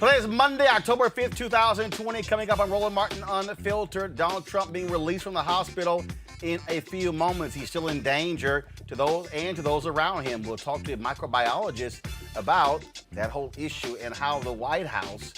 Today is Monday, October 5th, 2020. Coming up on Roland Martin Unfiltered, Donald Trump being released from the hospital in a few moments. He's still in danger to those around him. We'll talk to a microbiologist about that whole issue and how the White House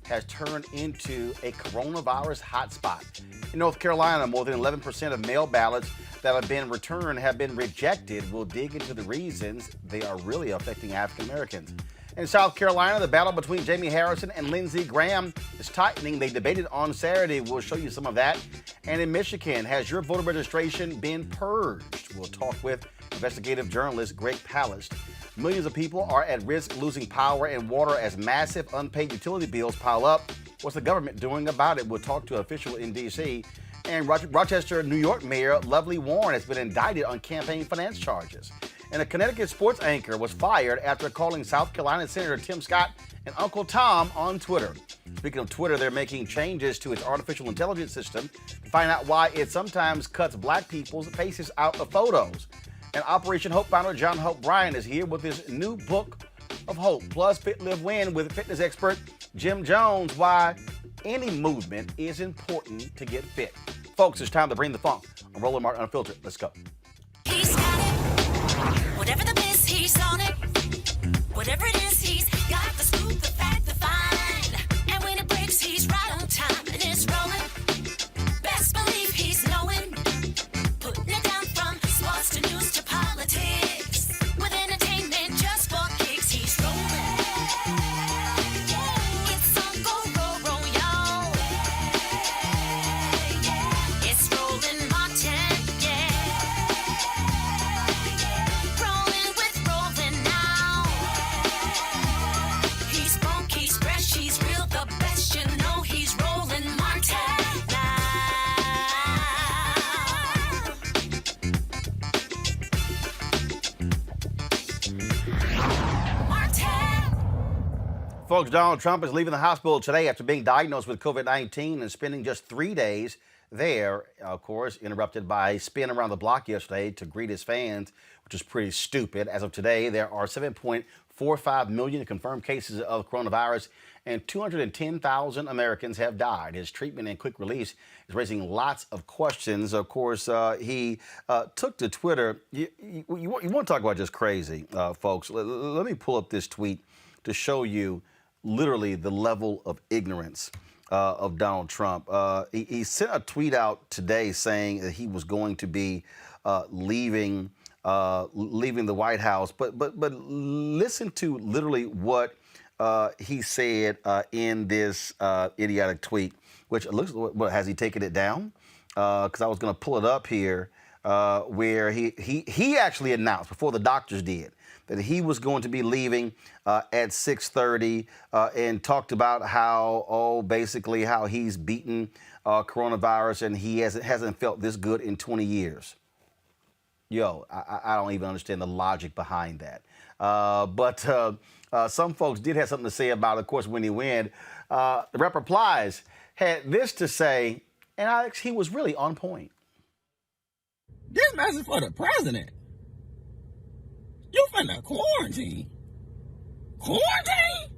has turned into a coronavirus hotspot. In North Carolina, more than 11% of mail ballots that have been returned have been rejected. We'll dig into the reasons they are really affecting African Americans. In South Carolina, the battle between Jamie Harrison and Lindsey Graham is tightening. They debated on Saturday. We'll show you some of that. And in Michigan, has your voter registration been purged? We'll talk with investigative journalist Greg Palast. Millions of people are at risk losing power and water as massive unpaid utility bills pile up. What's the government doing about it? We'll talk to an official in D.C. And Rochester, New York Mayor Lovely Warren has been indicted on campaign finance charges. And a Connecticut sports anchor was fired after calling South Carolina Senator Tim Scott and Uncle Tom on Twitter. Speaking of Twitter, they're making changes to its artificial intelligence system to find out why it sometimes cuts black people's faces out of photos. And Operation Hope founder John Hope Bryan is here with his new book of hope. Plus, Fit, Live, Win with fitness expert Jim Jones, why any movement is important to get fit. Folks, it's time to bring the funk on Roland Martin Unfiltered. Let's go. He's got it. Whatever the biz, he's on it. Whatever it is, he's got the scoop, the fact, the find. And when it breaks, he's right on time and it's rolling. Best believe he's knowing. Putting it down from sports to news to politics. With entertainment just for kicks, he's rolling. It's on go, roll, y'all. It's Roland Martin, rolling with Roland now. He's funky, he's fresh, he's real, the best, you know he's Roland Martin now. Martin. Folks, Donald Trump is leaving the hospital today after being diagnosed with COVID-19 and spending just 3 days there, of course, interrupted by a spin around the block yesterday to greet his fans, which is pretty stupid. As of today, there are 7.45 million confirmed cases of coronavirus and 210,000 Americans have died. His treatment and quick release is raising lots of questions. Of course, he took to Twitter. You want to talk about just crazy, folks. Let me pull up this tweet to show you literally the level of ignorance of Donald Trump. He sent a tweet out today saying that he was going to be leaving the White House. But listen to literally what he said in this idiotic tweet, which looks, what, has he taken it down? Because I was going to pull it up here, where he actually announced before the doctors did that he was going to be leaving at 6:30 and talked about how, basically how he's beaten coronavirus and he hasn't felt this good in 20 years. Yo, I don't even understand the logic behind that. But some folks did have something to say about it, of course, when he went. The Rep Replies had this to say, and Alex, he was really on point. This message for the president. You finna quarantine? Quarantine?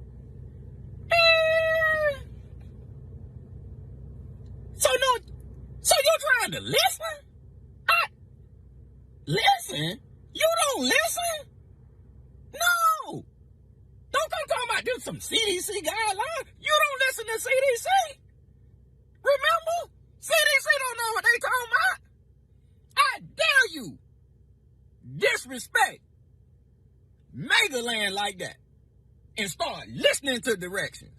So you're trying to listen? Listen? You don't listen? No. Don't come talking about this some CDC guidelines. You don't listen to CDC. Remember? CDC don't know what they talking about. I dare you disrespect mega land like that and start listening to directions.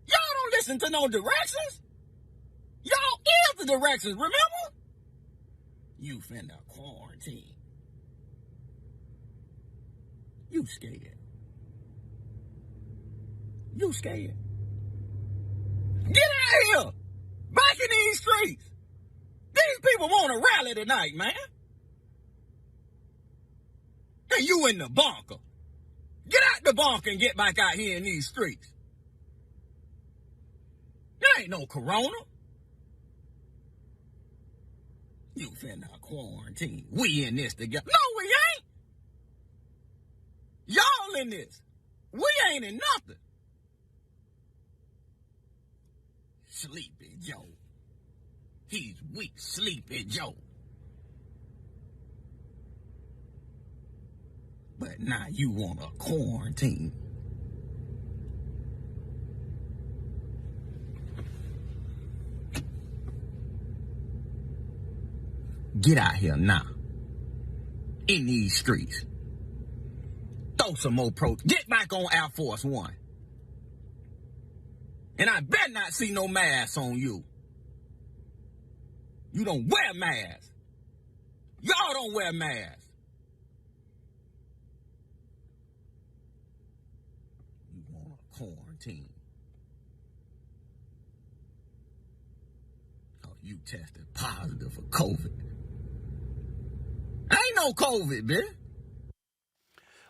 Y'all don't listen to no directions. Y'all is the directions, remember? You finna quarantine. You scared. You scared. Get out of here. Back in these streets. These people want to rally tonight, man. And you in the bunker. Get out the bunker and get back out here in these streets. There ain't no corona. You finna quarantine. We in this together. No, we ain't. Y'all in this. We ain't in nothing. Sleepy Joe. He's weak, Sleepy Joe. But now you want a quarantine. Get out here now. In these streets. Throw some more Get back on Air Force One. And I better not see no masks on you. You don't wear masks. Y'all don't wear masks. You want a quarantine. Oh, you tested positive for COVID. Ain't no COVID, bitch.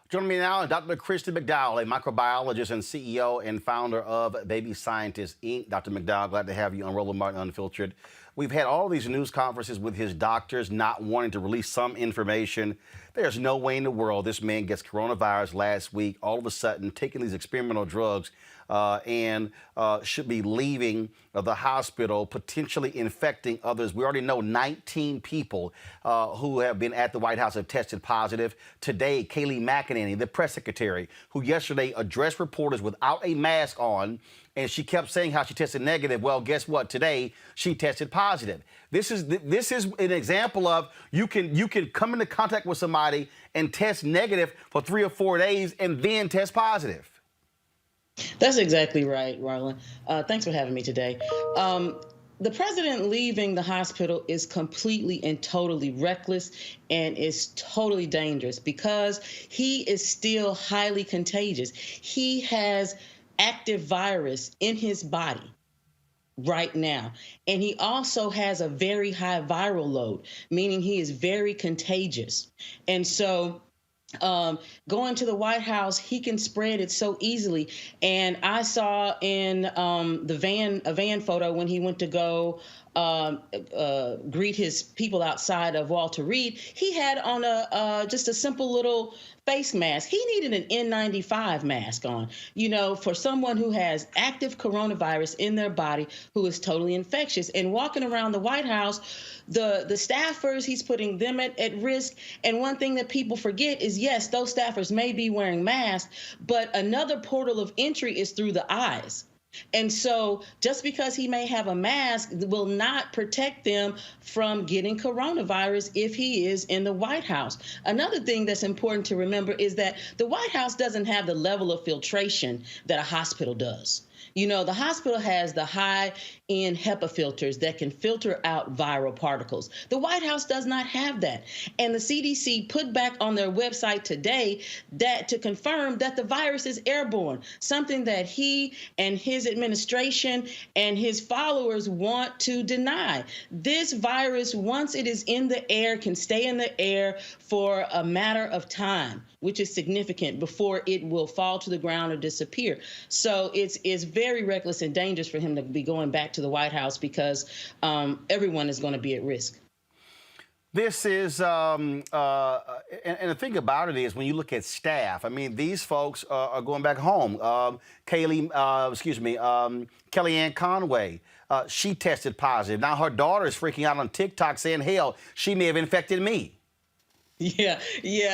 Joining me now, Dr. Christy McDowell, a microbiologist and CEO and founder of Baby Scientists, Inc. Dr. McDowell, glad to have you on Roland Martin Unfiltered. We've had all these news conferences with his doctors not wanting to release some information. There's no way in the world this man gets coronavirus last week, all of a sudden taking these experimental drugs and should be leaving the hospital, potentially infecting others. We already know 19 people who have been at the White House have tested positive. Today, Kayleigh McEnany, the press secretary, who yesterday addressed reporters without a mask on, and she kept saying how she tested negative. Well, guess what? Today, she tested positive. This is an example of you can come into contact with somebody and test negative for 3 or 4 days and then test positive. That's exactly right, Marlon. Thanks for having me today. The president leaving the hospital is completely and totally reckless and is totally dangerous because he is still highly contagious. He has active virus in his body right now. And he also has a very high viral load, meaning he is very contagious. And so going to the White House, he can spread it so easily. And I saw in a van photo when he went to go greet his people outside of Walter Reed, he had on just a simple little face mask. He needed an N95 mask on, for someone who has active coronavirus in their body, who is totally infectious. And walking around the White House, the staffers, he's putting them at risk. And one thing that people forget is, yes, those staffers may be wearing masks, but another portal of entry is through the eyes. And so just because he may have a mask will not protect them from getting coronavirus if he is in the White House. Another thing that's important to remember is that the White House doesn't have the level of filtration that a hospital does. The hospital has the high-end HEPA filters that can filter out viral particles. The White House does not have that. And the CDC put back on their website today that to confirm that the virus is airborne, something that he and his administration and his followers want to deny. This virus, once it is in the air, can stay in the air for a matter of time, which is significant, before it will fall to the ground or disappear. So it's very reckless and dangerous for him to be going back to the White House because everyone is going to be at risk. This is, and the thing about it is, when you look at staff, I mean, these folks are going back home. Kellyanne Conway, she tested positive. Now her daughter is freaking out on TikTok saying, hell, she may have infected me. Yeah,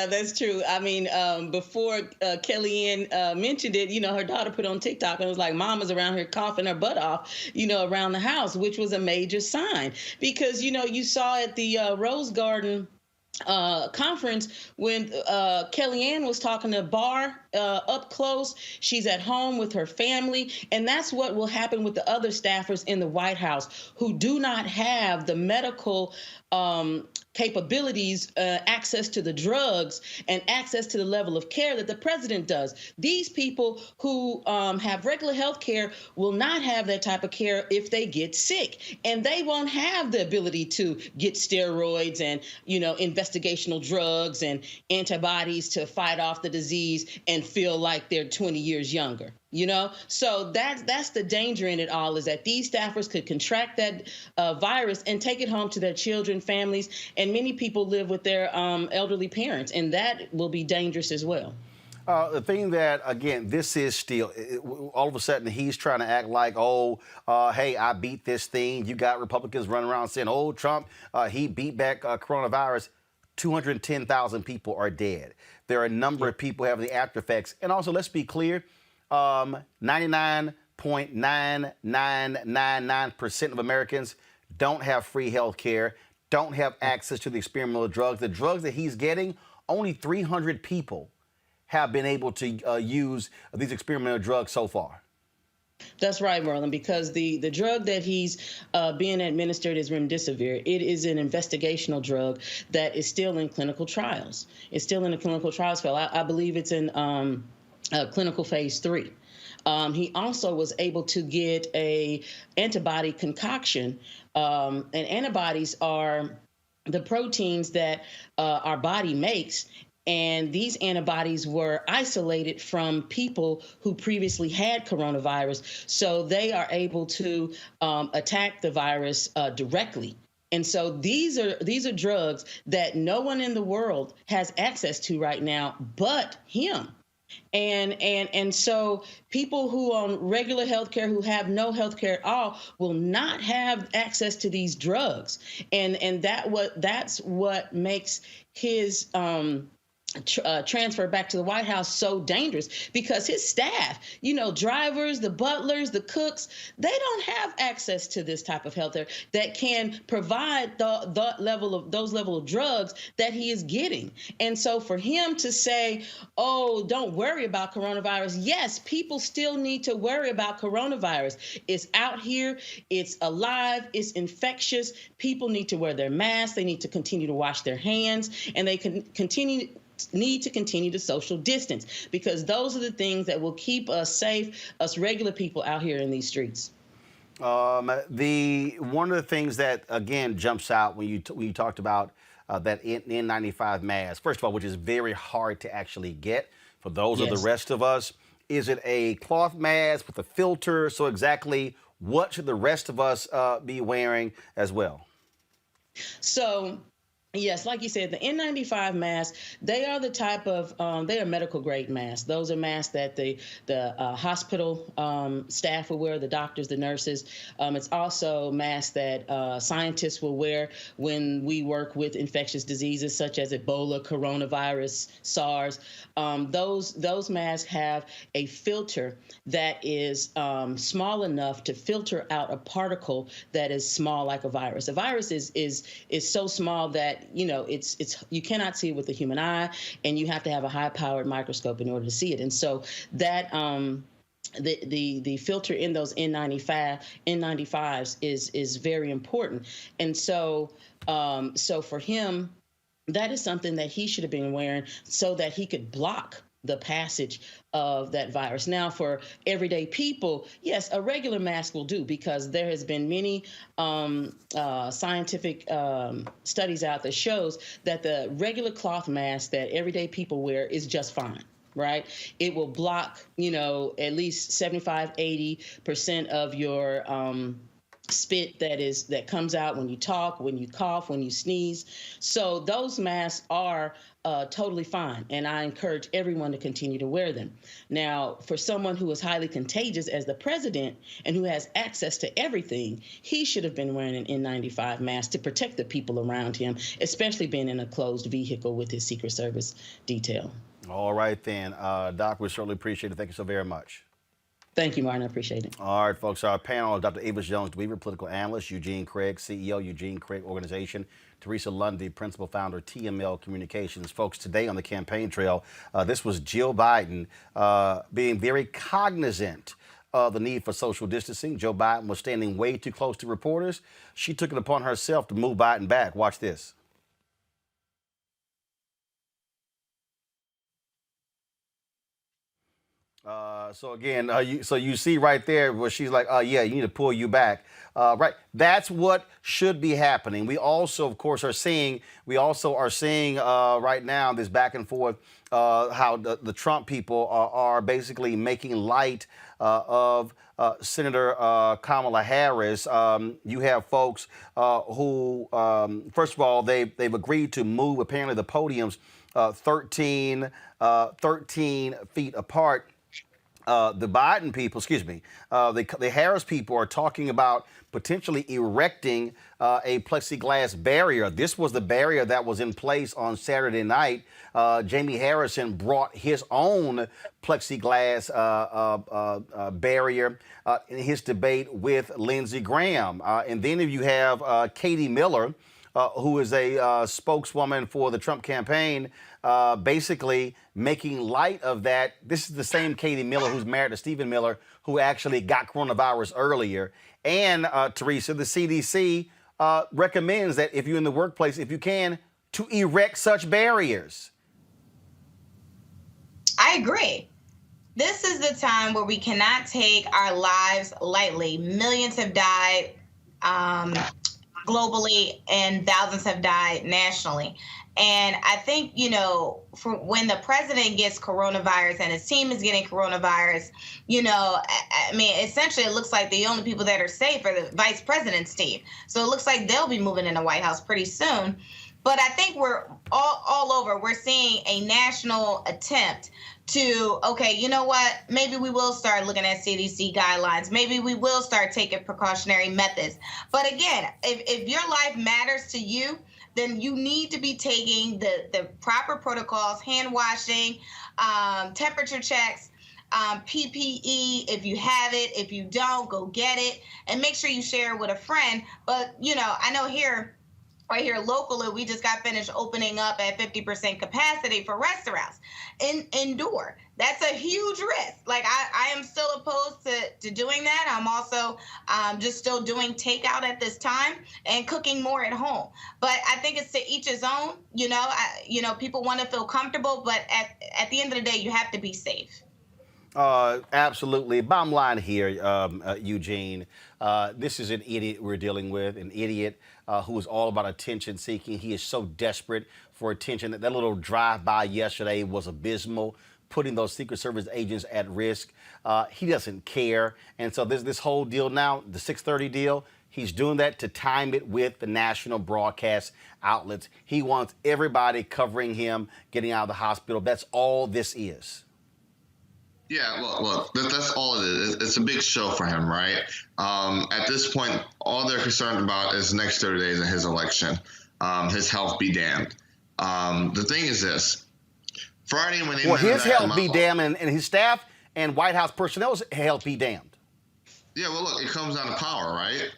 that's true. I mean, before Kellyanne mentioned it, her daughter put on TikTok and was like, Mama's around here coughing her butt off, around the house, which was a major sign because, you saw at the Rose Garden conference when Kellyanne was talking to Barr up close. She's at home with her family. And that's what will happen with the other staffers in the White House who do not have the medical capabilities, access to the drugs, and access to the level of care that the president does. These people who have regular health care will not have that type of care if they get sick. And they won't have the ability to get steroids and, investigational drugs and antibodies to fight off the disease and feel like they're 20 years younger. So that's the danger in it all, is that these staffers could contract that virus and take it home to their children, families, and many people live with their elderly parents, and that will be dangerous as well. The thing that, again, this is still, all of a sudden he's trying to act like, oh, hey, I beat this thing. You got Republicans running around saying, oh, Trump, he beat back coronavirus. 210,000 people are dead. There are a number of people having the after effects. And also, let's be clear, 99.9999% of Americans don't have free health care, don't have access to the experimental drugs. The drugs that he's getting, only 300 people have been able to use these experimental drugs so far. That's right, Merlin, because the drug that he's being administered is remdesivir. It is an investigational drug that is still in clinical trials. It's still in a clinical trials phase. I believe it's in clinical phase 3. He also was able to get a antibody concoction, and antibodies are the proteins that our body makes. And these antibodies were isolated from people who previously had coronavirus, so they are able to attack the virus directly. And so these are drugs that no one in the world has access to right now but him. And so people who on regular health care, who have no health care at all, will not have access to these drugs. And that's what makes his transfer back to the White House so dangerous, because his staff, drivers, the butlers, the cooks, they don't have access to this type of health care that can provide those level of drugs that he is getting. And so for him to say, oh, don't worry about coronavirus. Yes, people still need to worry about coronavirus. It's out here. It's alive. It's infectious. People need to wear their masks. They need to continue to wash their hands, and they can need to continue to social distance, because those are the things that will keep us safe, us regular people out here in these streets. One of the things that, again, jumps out when you talked about that N95 mask, first of all, which is very hard to actually get for those of the rest of us. Is it a cloth mask with a filter? So exactly what should the rest of us be wearing as well? So, yes, like you said, the N95 masks, they are the type of, they are medical grade masks. Those are masks that the hospital staff will wear, the doctors, the nurses. It's also masks that scientists will wear when we work with infectious diseases such as Ebola, coronavirus, SARS. Those masks have a filter that is small enough to filter out a particle that is small like a virus. A virus is so small that it's you cannot see it with the human eye, and you have to have a high-powered microscope in order to see it. And so that the filter in those N95s is very important. And so for him, that is something that he should have been wearing so that he could block the passage of that virus. Now, for everyday people, yes, a regular mask will do, because there has been many scientific studies out that shows that the regular cloth mask that everyday people wear is just fine. Right? It will block, at least 75–80% of your spit that comes out when you talk, when you cough, when you sneeze. So those masks are totally fine, and I encourage everyone to continue to wear them. Now, for someone who is highly contagious as the president and who has access to everything, he should have been wearing an N95 mask to protect the people around him, especially being in a closed vehicle with his Secret Service detail. All right, then. Doc, we certainly appreciate it. Thank you so very much. Thank you, Martin. I appreciate it. All right, folks. Our panel is Dr. Avis Jones-Dweaver, political analyst; Eugene Craig, CEO, Eugene Craig Organization; Teresa Lundy, principal founder, TML Communications. Folks, today on the campaign trail, this was Jill Biden being very cognizant of the need for social distancing. Joe Biden was standing way too close to reporters. She took it upon herself to move Biden back. Watch this. So again, you see right there where she's like, yeah, you need to pull you back. Right. That's what should be happening. We also, of course, are seeing right now this back and forth, how the Trump people are basically making light of Senator Kamala Harris. You have folks who, first of all, they've agreed to move apparently the podiums 13 feet apart. The Biden people, excuse me, the Harris people are talking about potentially erecting a plexiglass barrier. This was the barrier that was in place on Saturday night. Jamie Harrison brought his own plexiglass barrier in his debate with Lindsey Graham. And then if you have Katie Miller, who is a spokeswoman for the Trump campaign, basically making light of that. This is the same Katie Miller who's married to Stephen Miller, who actually got coronavirus earlier. And Teresa, the CDC recommends that if you're in the workplace, if you can, to erect such barriers. I agree. This is the time where we cannot take our lives lightly. Millions have died globally and thousands have died nationally. And I think, for when the president gets coronavirus and his team is getting coronavirus, I mean, essentially it looks like the only people that are safe are the vice president's team. So it looks like they'll be moving in the White House pretty soon. But I think we're all over. We're seeing a national attempt to, okay, you know what? Maybe we will start looking at CDC guidelines. Maybe we will start taking precautionary methods. But again, if your life matters to you, then you need to be taking the proper protocols, hand washing, temperature checks, PPE, if you have it. If you don't, go get it. And make sure you share it with a friend. But, I know right here locally, we just got finished opening up at 50% capacity for restaurants indoor. That's a huge risk. Like I am still opposed to doing that. I'm also just still doing takeout at this time and cooking more at home. But I think it's to each his own. People want to feel comfortable, but at the end of the day, you have to be safe. Absolutely. Bottom line here, Eugene, this is an idiot we're dealing with, an idiot who is all about attention seeking. He is so desperate for attention. That little drive-by yesterday was abysmal, putting those Secret Service agents at risk. He doesn't care. And so this whole deal now, the 6:30 deal, he's doing that to time it with the national broadcast outlets. He wants everybody covering him, getting out of the hospital. That's all this is. Yeah, look, that's all it is. It's a big show for him, right? At this point, all they're concerned about is the next 30 days of his election. His health be damned. The thing is this. Friday, when they his health be damned and his staff and White House personnel's health be damned. Yeah, well, look, it comes down to power, right?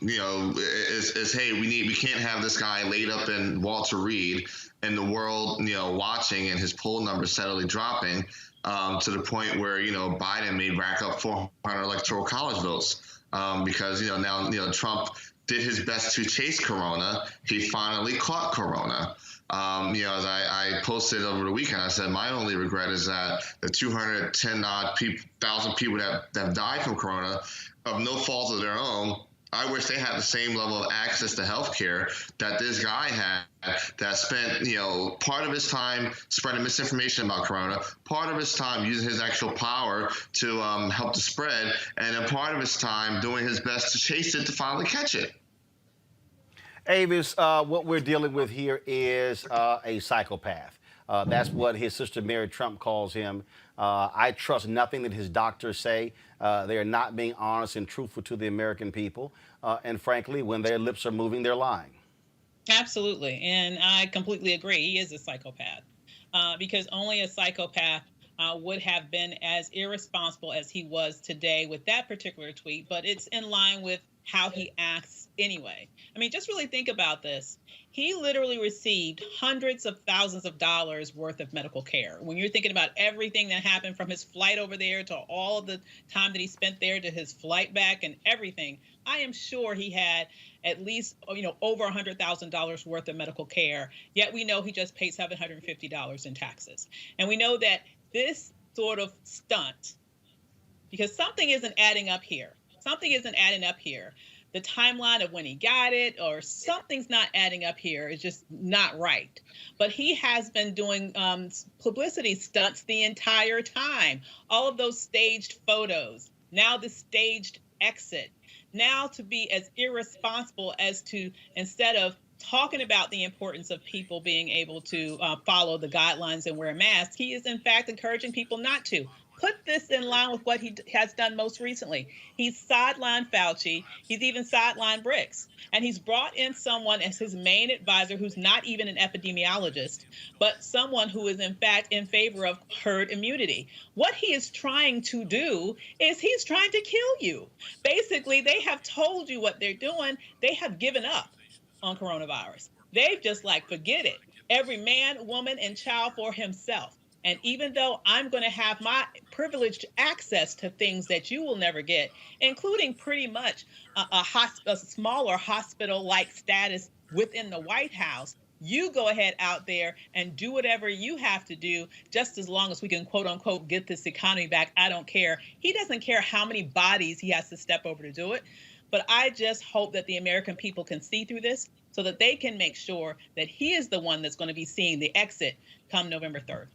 It's hey, we can't have this guy laid up in Walter Reed and the world, watching and his poll numbers steadily dropping. To the point where, Biden may rack up 400 electoral college votes because, now, Trump did his best to chase Corona. He finally caught Corona. As I posted over the weekend, I said my only regret is that the 210,000 people that have died from Corona of no fault of their own, I wish they had the same level of access to health care that this guy had, that spent, part of his time spreading misinformation about Corona, part of his time using his actual power to help the spread, and then part of his time doing his best to chase it to finally catch it. Avis, what we're dealing with here is a psychopath. That's what his sister Mary Trump calls him. I trust nothing that his doctors say. They are not being honest and truthful to the American people. And frankly, when their lips are moving, they're lying. Absolutely. And I completely agree. He is a psychopath because only a psychopath would have been as irresponsible as he was today with that particular tweet. But it's in line with how he acts anyway. I mean, just really think about this. He literally received hundreds of thousands of dollars worth of medical care. When you're thinking about everything that happened from his flight over there to all of the time that he spent there to his flight back and everything, I am sure he had at least, over $100,000 worth of medical care. Yet we know he just paid $750 in taxes. And we know that this sort of stunt, because something isn't adding up here. Something isn't adding up here. The timeline of when he got it or something's not adding up here is just not right. But he has been doing publicity stunts the entire time. All of those staged photos, now the staged exit, now to be as irresponsible as to, instead of talking about the importance of people being able to follow the guidelines and wear masks, he is in fact encouraging people not to. Put this in line with what he has done most recently. He's sidelined Fauci. He's even sidelined Briggs. And he's brought in someone as his main advisor who's not even an epidemiologist, but someone who is in fact in favor of herd immunity. What he is trying to do is he's trying to kill you. Basically, they have told you what they're doing. They have given up on coronavirus. They've just like, forget it. Every man, woman, and child for himself. And even though I'm going to have my privileged access to things that you will never get, including pretty much a smaller hospital-like status within the White House, you go ahead out there and do whatever you have to do, just as long as we can, quote unquote, get this economy back. I don't care. He doesn't care how many bodies he has to step over to do it. But I just hope that the American people can see through this so that they can make sure that he is the one that's going to be seeing the exit come November 3rd.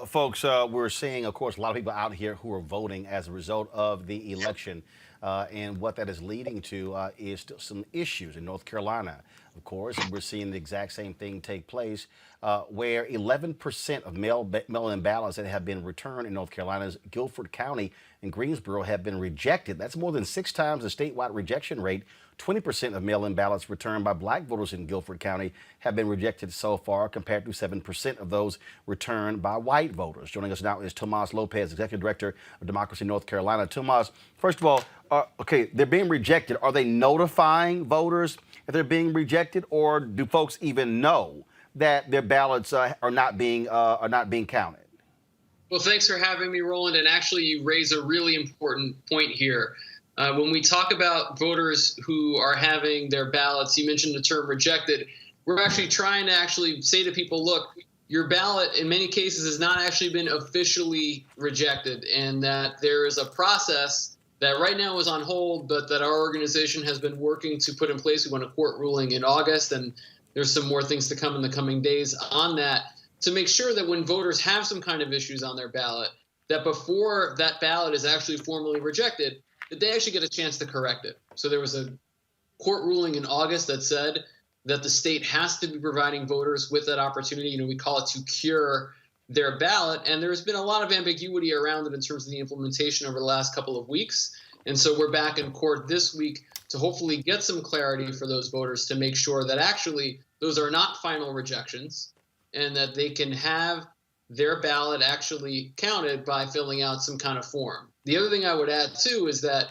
Folks, we're seeing, of course, a lot of people out here who are voting as a result of the election. And what that is leading to is some issues in North Carolina. Of course, we're seeing the exact same thing take place where 11% of mail-in ballots that have been returned in North Carolina's Guilford County and Greensboro have been rejected. That's more than 6 times the statewide rejection rate. 20% of mail-in ballots returned by black voters in Guilford County have been rejected so far, compared to 7% of those returned by white voters. Joining us now is Tomas Lopez, Executive Director of Democracy North Carolina. Tomas, first of all, okay, they're being rejected. Are they notifying voters if they're being rejected, or do folks even know that their ballots are not being counted? Well, thanks for having me, Roland. And actually, you raise a really important point here. When we talk about voters who are having their ballots, you mentioned the term rejected. We're actually trying to actually say to people, look, your ballot in many cases has not actually been officially rejected, and that there is a process that right now is on hold, but that our organization has been working to put in place. We want a court ruling in August, and there's some more things to come in the coming days on that, to make sure that when voters have some kind of issues on their ballot, that before that ballot is actually formally rejected, that they actually get a chance to correct it. So there was a court ruling in August that said that the state has to be providing voters with that opportunity. We call it to cure their ballot. And there's been a lot of ambiguity around it in terms of the implementation over the last couple of weeks. And so we're back in court this week to hopefully get some clarity for those voters to make sure that actually those are not final rejections and that they can have their ballot actually counted by filling out some kind of form. The other thing I would add, too, is that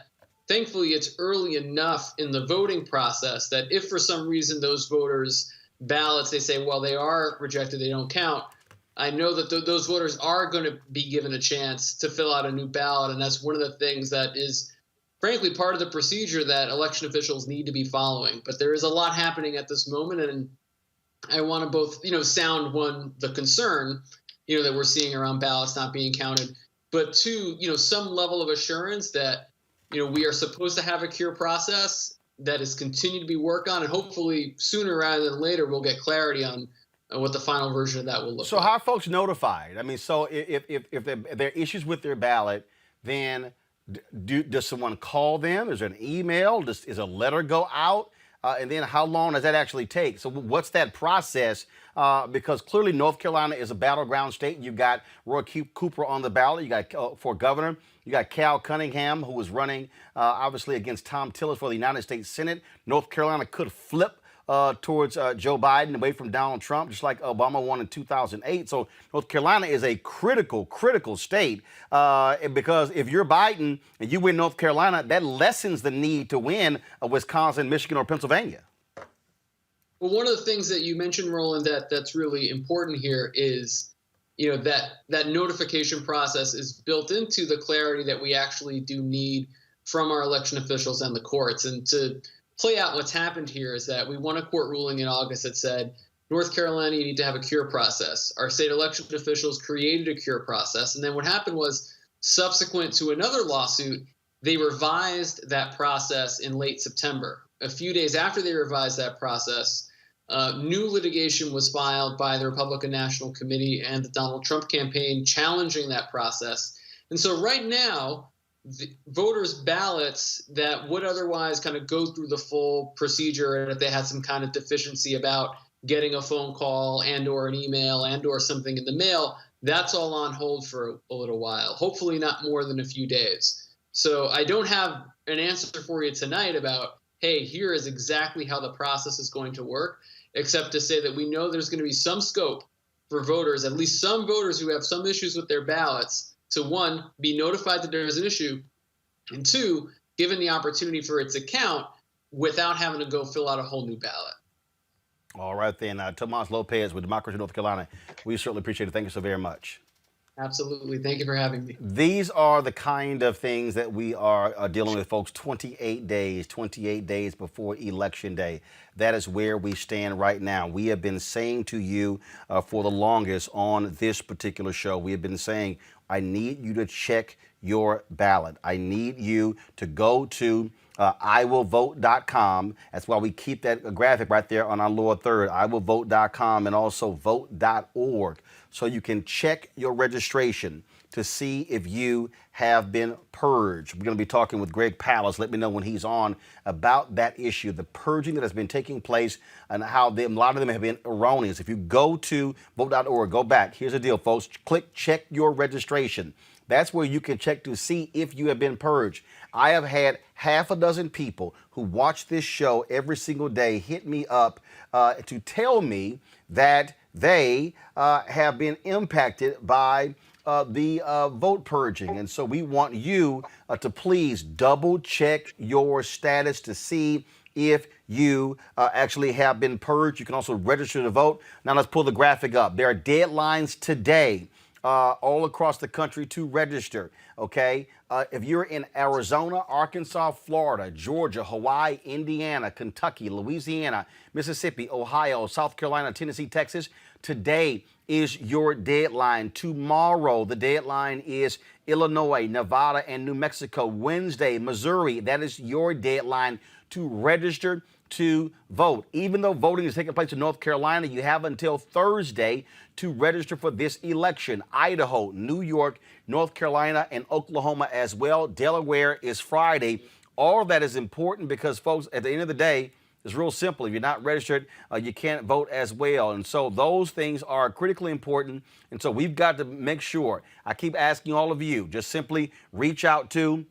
thankfully it's early enough in the voting process that if for some reason those voters' ballots, they say, well, they are rejected, they don't count, I know that those voters are going to be given a chance to fill out a new ballot. And that's one of the things that is, frankly, part of the procedure that election officials need to be following. But there is a lot happening at this moment. And I want to both, sound one, the concern, that we're seeing around ballots not being counted, but two, some level of assurance that, we are supposed to have a cure process that is continued to be worked on, and hopefully sooner rather than later, we'll get clarity on what the final version of that will look like. So how are folks notified? I mean, so if there are issues with their ballot, then does someone call them? Is there an email? Is a letter go out? And then how long does that actually take? So what's that process? Because clearly North Carolina is a battleground state. You've got Roy Cooper on the ballot. You got for governor. You got Cal Cunningham, who is running obviously against Tom Tillis for the United States Senate. North Carolina could flip towards Joe Biden away from Donald Trump, just like Obama won in 2008. So North Carolina is a critical state because if you're Biden and you win North Carolina, that lessens the need to win Wisconsin, Michigan, or Pennsylvania. Well, one of the things that you mentioned, Roland, that's really important here is, that notification process is built into the clarity that we actually do need from our election officials and the courts. And to play out what's happened here is that we won a court ruling in August that said, North Carolina, you need to have a cure process. Our state election officials created a cure process. And then what happened was, subsequent to another lawsuit, they revised that process in late September. A few days after they revised that process, new litigation was filed by the Republican National Committee and the Donald Trump campaign challenging that process. And so right now, the voters' ballots that would otherwise kind of go through the full procedure, and if they had some kind of deficiency about getting a phone call and or an email and or something in the mail, that's all on hold for a little while, hopefully not more than a few days. So I don't have an answer for you tonight about, hey, here is exactly how the process is going to work, except to say that we know there's going to be some scope for voters, at least some voters who have some issues with their ballots, to one, be notified that there is an issue, and two, given the opportunity for its account without having to go fill out a whole new ballot. All right, then. Tomas Lopez with Democracy North Carolina. We certainly appreciate it. Thank you so very much. Absolutely. Thank you for having me. These are the kind of things that we are dealing with, folks. 28 days before Election Day. That is where we stand right now. We have been saying to you for the longest on this particular show, we have been saying, I need you to check your ballot. I need you to go to iwillvote.com. That's why we keep that graphic right there on our lower third, iwillvote.com, and also vote.org, so you can check your registration to see if you have been purged. We're going to be talking with Greg Pallas. Let me know when he's on about that issue, the purging that has been taking place and how a lot of them have been erroneous. If you go to vote.org, go back. Here's the deal, folks. Click check your registration. That's where you can check to see if you have been purged. I have had half a dozen people who watch this show every single day hit me up to tell me that they have been impacted by the vote purging. And so we want you to please double check your status to see if you actually have been purged. You can also register to vote. Now let's pull the graphic up. There are deadlines today all across the country to register, okay? If you're in Arizona, Arkansas, Florida, Georgia, Hawaii, Indiana, Kentucky, Louisiana, Mississippi, Ohio, South Carolina, Tennessee, Texas, today is your deadline. Tomorrow, the deadline is Illinois, Nevada, and New Mexico. Wednesday, Missouri, that is your deadline to register to vote. Even though voting is taking place in North Carolina, you have until Thursday to register for this election. Idaho, New York, North Carolina, and Oklahoma as well. Delaware is Friday. All of that is important because, folks, at the end of the day, it's real simple. If you're not registered, you can't vote as well. And so those things are critically important. And so we've got to make sure. I keep asking all of you, just simply reach out to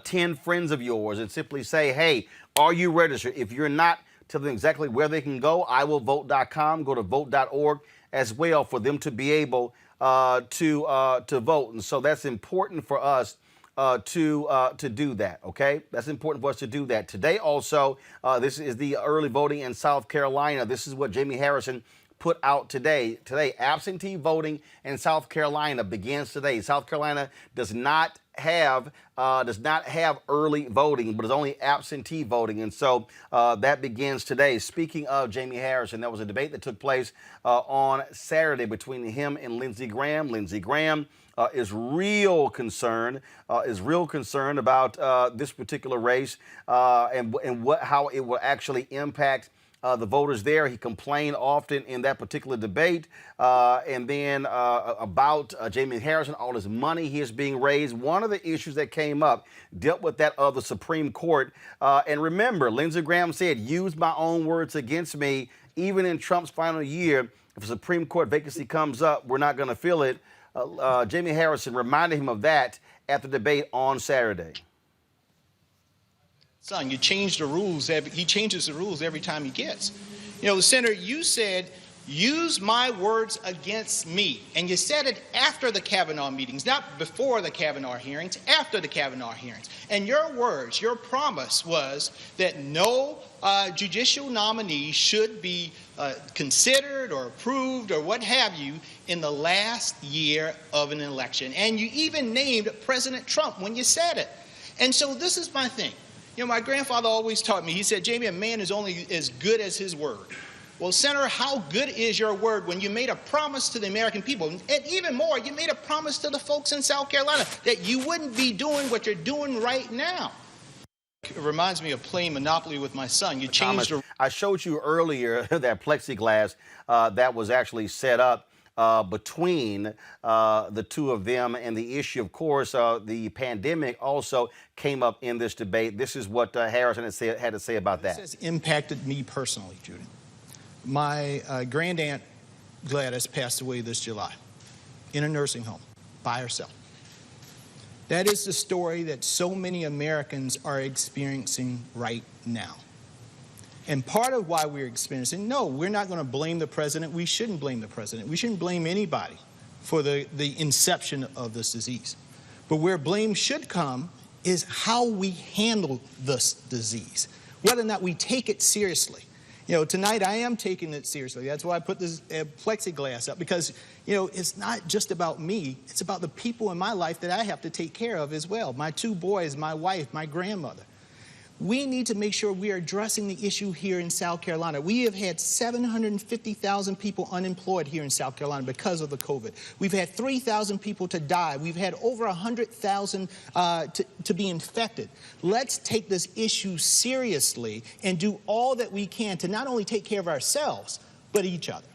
10 friends of yours and simply say, hey, are you registered? If you're not, tell them exactly where they can go. iwillvote.com, go to vote.org as well for them to be able to vote. And so that's important for us to do that, okay? That's important for us to do that. Today also, this is the early voting in South Carolina. This is what Jamie Harrison put out today. Absentee voting in South Carolina begins today. South Carolina does not have early voting, but it's only absentee voting, and so that begins today. Speaking of Jamie Harrison, there was a debate that took place on Saturday between him and Lindsey Graham. Lindsey Graham is real concerned about this particular race and how it will actually impact the voters there. He complained often in that particular debate, and then about Jamie Harrison, all his money he is being raised. One of the issues that came up dealt with that of the Supreme Court. And remember, Lindsey Graham said, use my own words against me. Even in Trump's final year, if a Supreme Court vacancy comes up, we're not going to fill it. Jamie Harrison reminded him of that at the debate on Saturday. Son, you change the rules. He changes the rules every time he gets. You know, Senator, you said, use my words against me. And you said it after the Kavanaugh meetings, not before the Kavanaugh hearings, after the Kavanaugh hearings. And your words, your promise was that no judicial nominee should be considered or approved or what have you in the last year of an election. And you even named President Trump when you said it. And so this is my thing. You know, my grandfather always taught me, he said, Jamie, a man is only as good as his word. Well, Senator, how good is your word when you made a promise to the American people? And even more, you made a promise to the folks in South Carolina that you wouldn't be doing what you're doing right now. It reminds me of playing Monopoly with my son. You changed I showed you earlier that plexiglass that was actually set up between the two of them. And the issue, of course, the pandemic also came up in this debate. This is what Harrison had to say about that. This has impacted me personally, Judy. My grandaunt Gladys passed away this July in a nursing home by herself. That is the story that so many Americans are experiencing right now. And part of why we're experiencing, no, we're not going to blame the president. We shouldn't blame the president. We shouldn't blame anybody for the inception of this disease. But where blame should come is how we handle this disease, whether or not we take it seriously. You know, tonight I am taking it seriously. That's why I put this plexiglass up, because, you know, it's not just about me. It's about the people in my life that I have to take care of as well. My two boys, my wife, my grandmother. We need to make sure we are addressing the issue here in South Carolina. We have had 750,000 people unemployed here in South Carolina because of the COVID. We've had 3,000 people to die. We've had over 100,000 to be infected. Let's take this issue seriously and do all that we can to not only take care of ourselves, but each other.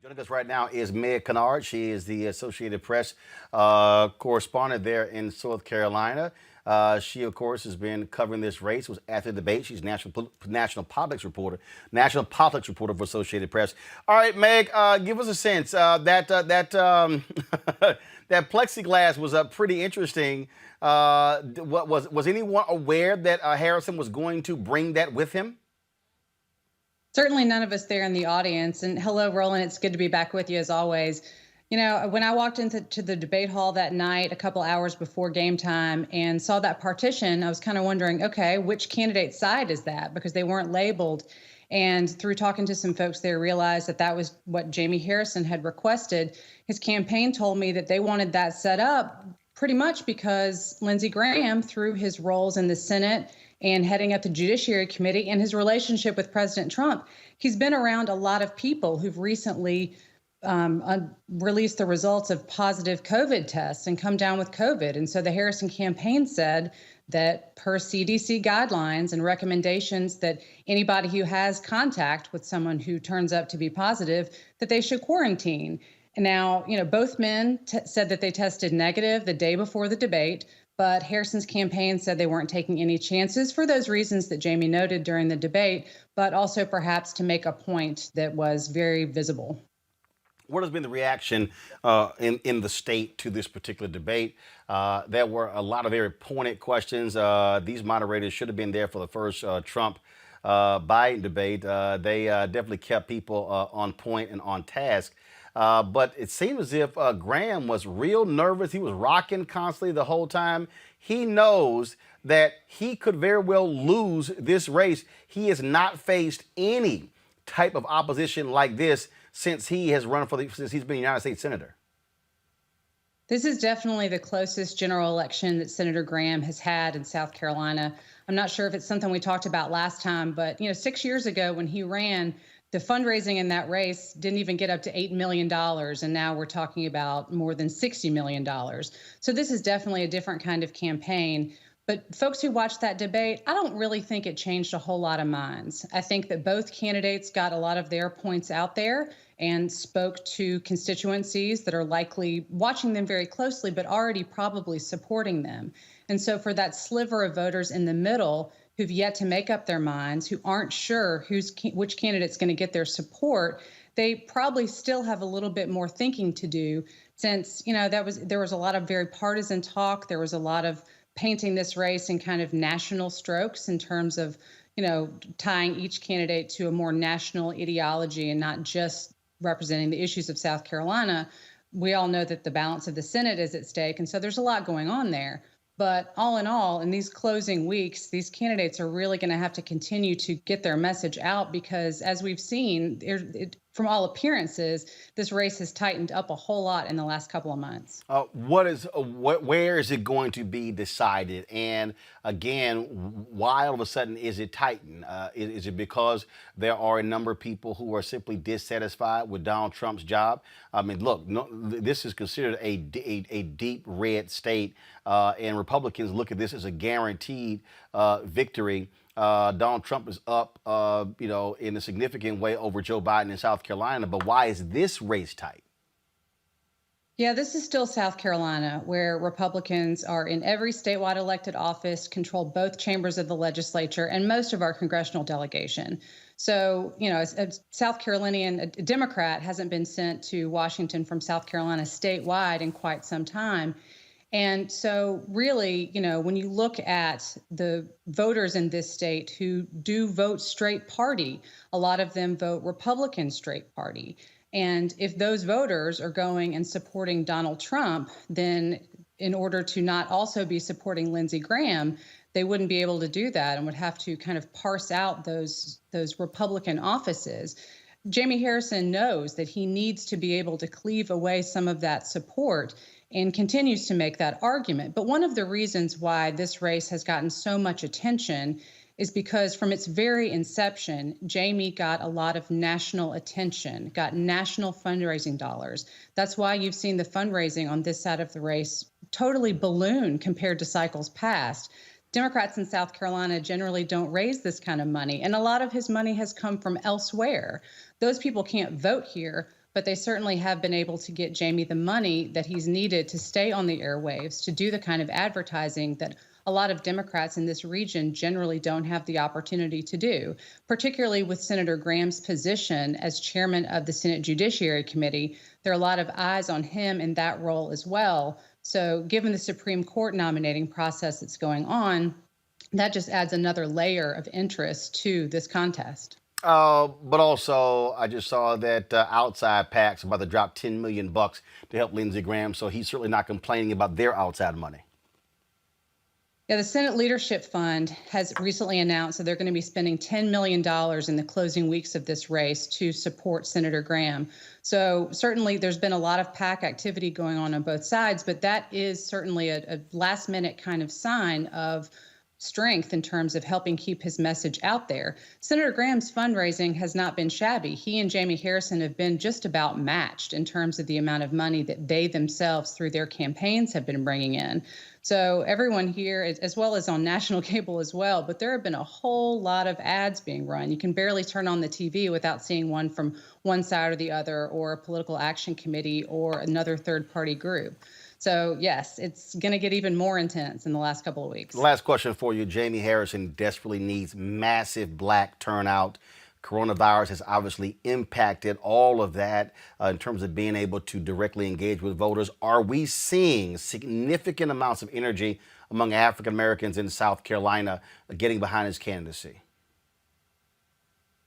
Joining us right now is Meg Kennard. She is the Associated Press correspondent there in South Carolina. She, of course, has been covering this race. Was at the debate. She's national politics reporter for Associated Press. All right, Meg, give us a sense. That plexiglass was pretty interesting. Was anyone aware that Harrison was going to bring that with him? Certainly none of us there in the audience. And hello, Roland. It's good to be back with you as always. You know, when I walked into the debate hall that night, a couple hours before game time, and saw that partition, I was kind of wondering, okay, which candidate's side is that? Because they weren't labeled. And through talking to some folks there, realized that that was what Jamie Harrison had requested. His campaign told me that they wanted that set up pretty much because Lindsey Graham, through his roles in the Senate and heading up the Judiciary Committee and his relationship with President Trump, he's been around a lot of people who've recently released the results of positive COVID tests and come down with COVID. And so the Harrison campaign said that per CDC guidelines and recommendations that anybody who has contact with someone who turns up to be positive, that they should quarantine. And now, you know, both men said that they tested negative the day before the debate, but Harrison's campaign said they weren't taking any chances for those reasons that Jamie noted during the debate, but also perhaps to make a point that was very visible. What has been the reaction in the state to this particular debate? There were a lot of very pointed questions. These moderators should have been there for the first Trump-Biden debate. They definitely kept people on point and on task. But it seemed as if Graham was real nervous. He was rocking constantly the whole time. He knows that he could very well lose this race. He has not faced any type of opposition like this since he has run since he's been a United States Senator. This is definitely the closest general election that Senator Graham has had in South Carolina. I'm not sure if it's something we talked about last time, but 6 years ago when he ran, the fundraising in that race didn't even get up to $8 million, and now we're talking about more than $60 million. So this is definitely a different kind of campaign. But folks who watched that debate, I don't really think it changed a whole lot of minds. I think that both candidates got a lot of their points out there and spoke to constituencies that are likely watching them very closely, but already probably supporting them. And so for that sliver of voters in the middle who've yet to make up their minds, who aren't sure which candidate's going to get their support, they probably still have a little bit more thinking to do, since there was a lot of very partisan talk. There was a lot of painting this race in kind of national strokes in terms of, tying each candidate to a more national ideology and not just representing the issues of South Carolina. We all know that the balance of the Senate is at stake. And so there's a lot going on there. But all in all, in these closing weeks, these candidates are really going to have to continue to get their message out because, as we've seen, from all appearances, this race has tightened up a whole lot in the last couple of months. Where is it going to be decided? And again, why all of a sudden is it tightened? Is it because there are a number of people who are simply dissatisfied with Donald Trump's job? I mean, look, this is considered a deep red state, and Republicans look at this as a guaranteed victory Donald Trump is up, in a significant way over Joe Biden in South Carolina. But why is this race tight? Yeah, this is still South Carolina, where Republicans are in every statewide elected office, control both chambers of the legislature, and most of our congressional delegation. So, a South Carolinian, a Democrat, hasn't been sent to Washington from South Carolina statewide in quite some time. And so really, when you look at the voters in this state who do vote straight party, a lot of them vote Republican straight party. And if those voters are going and supporting Donald Trump, then in order to not also be supporting Lindsey Graham, they wouldn't be able to do that and would have to kind of parse out those Republican offices. Jamie Harrison knows that he needs to be able to cleave away some of that support and continues to make that argument. But one of the reasons why this race has gotten so much attention is because from its very inception, Jamie got a lot of national attention, got national fundraising dollars. That's why you've seen the fundraising on this side of the race totally balloon compared to cycles past. Democrats in South Carolina generally don't raise this kind of money, and a lot of his money has come from elsewhere. Those people can't vote here, but they certainly have been able to get Jamie the money that he's needed to stay on the airwaves, to do the kind of advertising that a lot of Democrats in this region generally don't have the opportunity to do, particularly with Senator Graham's position as chairman of the Senate Judiciary Committee. There are a lot of eyes on him in that role as well. So given the Supreme Court nominating process that's going on, that just adds another layer of interest to this contest. But also, I just saw that outside PAC's about to drop $10 million to help Lindsey Graham, so he's certainly not complaining about their outside money. Yeah, the Senate Leadership Fund has recently announced that they're going to be spending $10 million in the closing weeks of this race to support Senator Graham. So certainly there's been a lot of PAC activity going on both sides, but that is certainly a last-minute kind of sign of strength in terms of helping keep his message out there. Senator Graham's fundraising has not been shabby. He and Jamie Harrison have been just about matched in terms of the amount of money that they themselves through their campaigns have been bringing in. So everyone here, as well as on national cable as well, but there have been a whole lot of ads being run. You can barely turn on the TV without seeing one from one side or the other, or a political action committee or another third-party group. So, yes, it's going to get even more intense in the last couple of weeks. Last question for you. Jamie Harrison desperately needs massive black turnout. Coronavirus has obviously impacted all of that in terms of being able to directly engage with voters. Are we seeing significant amounts of energy among African Americans in South Carolina getting behind his candidacy?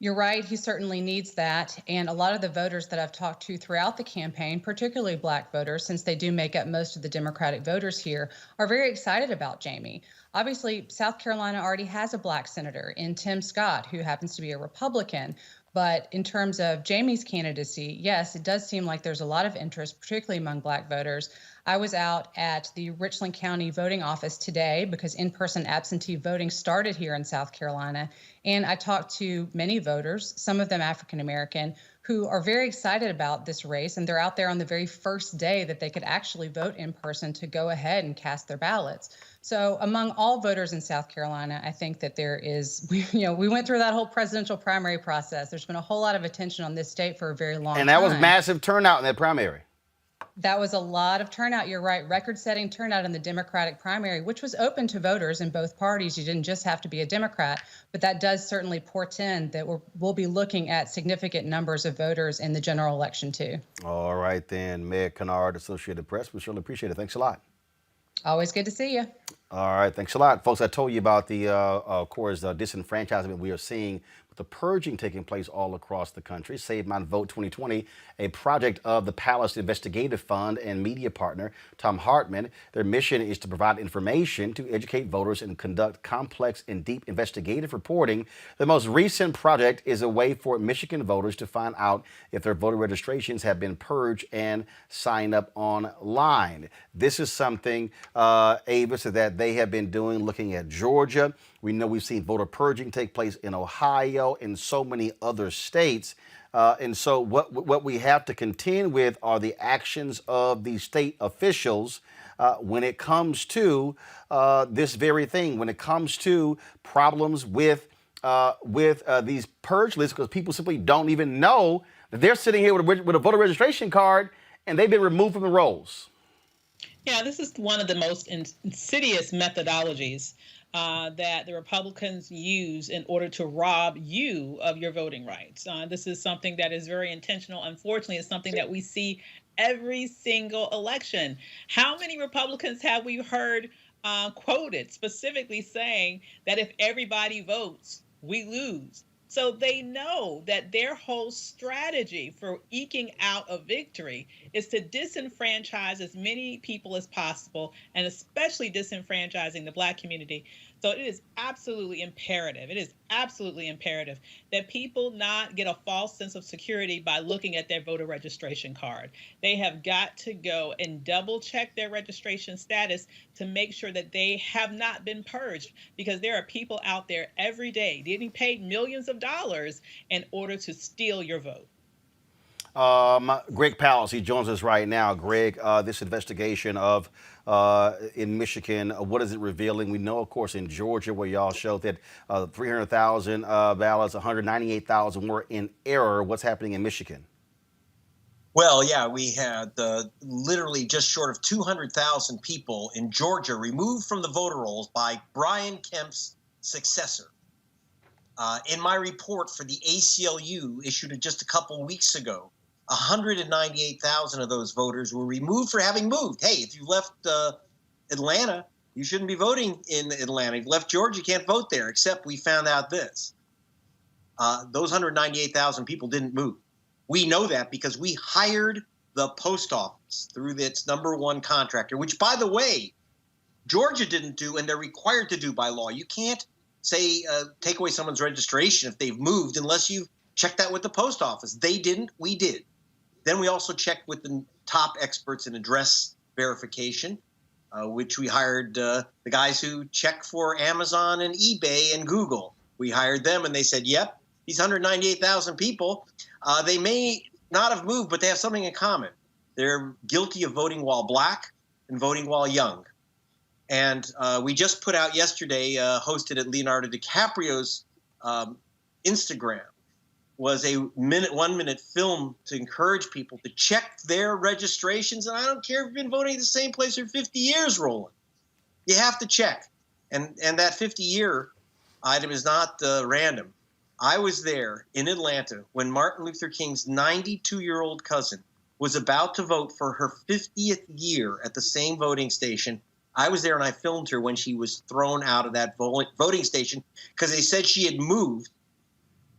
You're right. He certainly needs that. And a lot of the voters that I've talked to throughout the campaign, particularly black voters, since they do make up most of the Democratic voters here, are very excited about Jamie. Obviously, South Carolina already has a black senator in Tim Scott, who happens to be a Republican. But in terms of Jamie's candidacy, yes, it does seem like there's a lot of interest, particularly among black voters. I was out at the Richland County voting office today because in-person absentee voting started here in South Carolina. And I talked to many voters, some of them African American, who are very excited about this race. And they're out there on the very first day that they could actually vote in person to go ahead and cast their ballots. So among all voters in South Carolina, I think that there is, we went through that whole presidential primary process. There's been a whole lot of attention on this state for a very long time. And that was massive turnout in that primary. That was a lot of turnout. You're right. Record-setting turnout in the Democratic primary, which was open to voters in both parties. You didn't just have to be a Democrat, but that does certainly portend that we'll be looking at significant numbers of voters in the general election, too. All right, then. Meg Kennard, Associated Press. We surely appreciate it. Thanks a lot. Always good to see you. All right. Thanks a lot. Folks, I told you about the, disenfranchisement we are seeing with the purging taking place all across the country. Save My Vote 2020, a project of the Palace Investigative Fund and media partner Tom Hartman. Their mission is to provide information to educate voters and conduct complex and deep investigative reporting. The most recent project is a way for Michigan voters to find out if their voter registrations have been purged and sign up online. This is something, Avis, that they have been doing, looking at Georgia. We know we've seen voter purging take place in Ohio and so many other states. And so what we have to contend with are the actions of the state officials when it comes to this very thing, when it comes to problems with these purge lists, because people simply don't even know that they're sitting here with a voter registration card and they've been removed from the rolls. Yeah, this is one of the most insidious methodologies that the Republicans use in order to rob you of your voting rights. This is something that is very intentional. Unfortunately, it's something that we see every single election. How many Republicans have we heard quoted specifically saying that if everybody votes, we lose? So they know that their whole strategy for eking out a victory is to disenfranchise as many people as possible, and especially disenfranchising the Black community. So it is absolutely imperative. It is absolutely imperative that people not get a false sense of security by looking at their voter registration card. They have got to go and double check their registration status to make sure that they have not been purged, because there are people out there every day getting paid millions of dollars in order to steal your vote. Greg Powell, he joins us right now. Greg, this investigation of in Michigan, what is it revealing? We know, of course, in Georgia, where y'all showed that 300,000 ballots, 198,000 were in error. What's happening in Michigan? Well, yeah, we had literally just short of 200,000 people in Georgia removed from the voter rolls by Brian Kemp's successor. In my report for the ACLU issued just a couple weeks ago, 198,000 of those voters were removed for having moved. Hey, if you left Atlanta, you shouldn't be voting in Atlanta. If you left Georgia, you can't vote there, except we found out this. Those 198,000 people didn't move. We know that because we hired the post office through its number one contractor, which, by the way, Georgia didn't do, and they're required to do by law. You can't say take away someone's registration if they've moved unless you check that with the post office. They didn't. We did. Then we also checked with the top experts in address verification, which we hired the guys who check for Amazon and eBay and Google. We hired them, and they said, yep, these 198,000 people, they may not have moved, but they have something in common. They're guilty of voting while Black and voting while young. And we just put out yesterday, hosted at Leonardo DiCaprio's Instagram, was a 1-minute film to encourage people to check their registrations. And I don't care if you've been voting at the same place for 50 years, Roland. You have to check. And that 50-year item is not random. I was there in Atlanta when Martin Luther King's 92-year-old cousin was about to vote for her 50th year at the same voting station. I was there and I filmed her when she was thrown out of that voting station because they said she had moved.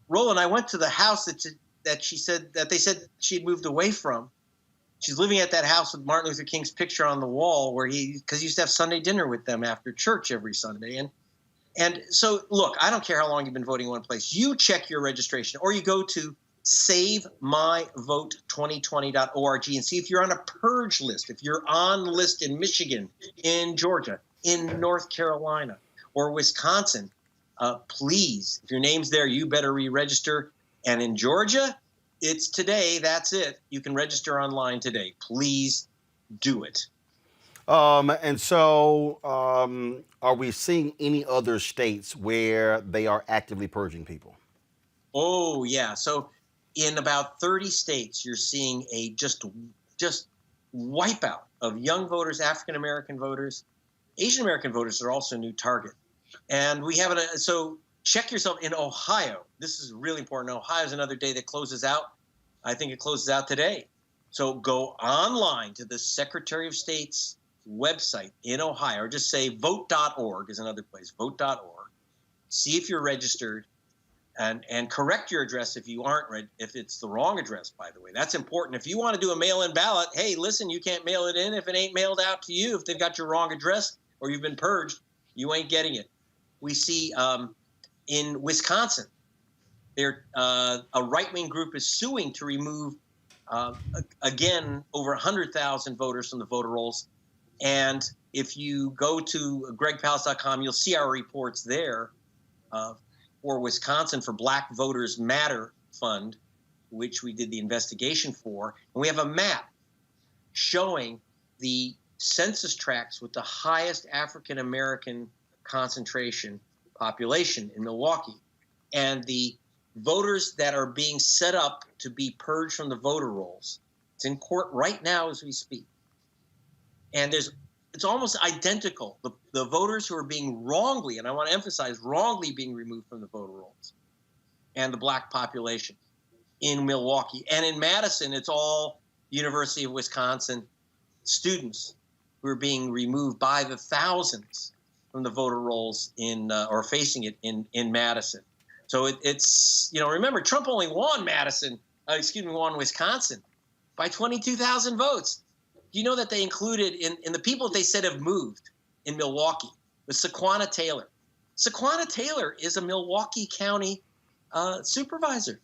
Roland, I went to the house that they said she had moved away from. She's living at that house with Martin Luther King's picture on the wall because he used to have Sunday dinner with them after church every Sunday. And so, look, I don't care how long you've been voting in one place. You check your registration, or you go to SaveMyVote2020.org and see if you're on a purge list, if you're on the list in Michigan, in Georgia, in North Carolina, or Wisconsin. Please, if your name's there, you better re-register. And in Georgia, it's today. That's it. You can register online today. Please do it. And so, are we seeing any other states where they are actively purging people? Oh, yeah. So in about 30 states, you're seeing a just wipeout of young voters, African-American voters. Asian-American voters are also a new target. And we have so check yourself in Ohio. This is really important. Ohio is another day that closes out. I think it closes out today. So go online to the Secretary of State's website in Ohio, or just say vote.org is another place, vote.org. See if you're registered and correct your address if you aren't if it's the wrong address, by the way. That's important. If you want to do a mail-in ballot, hey, listen, you can't mail it in if it ain't mailed out to you. If they've got your wrong address or you've been purged, you ain't getting it. We see in Wisconsin, a right-wing group is suing to remove, again, over 100,000 voters from the voter rolls. And if you go to gregpalace.com, you'll see our reports there for Wisconsin for Black Voters Matter Fund, which we did the investigation for. And we have a map showing the census tracts with the highest African American concentration population in Milwaukee. And the voters that are being set up to be purged from the voter rolls, it's in court right now as we speak. And it's almost identical. The voters who are being wrongly, and I want to emphasize wrongly being removed from the voter rolls, and the black population in Milwaukee. And in Madison, it's all University of Wisconsin students who are being removed by the thousands from the voter rolls or facing it in Madison. So it's, remember, Trump only won won Wisconsin by 22,000 votes. Do you know that they included in the people that they said have moved in Milwaukee was Saquonna Taylor. Saquonna Taylor is a Milwaukee County supervisor.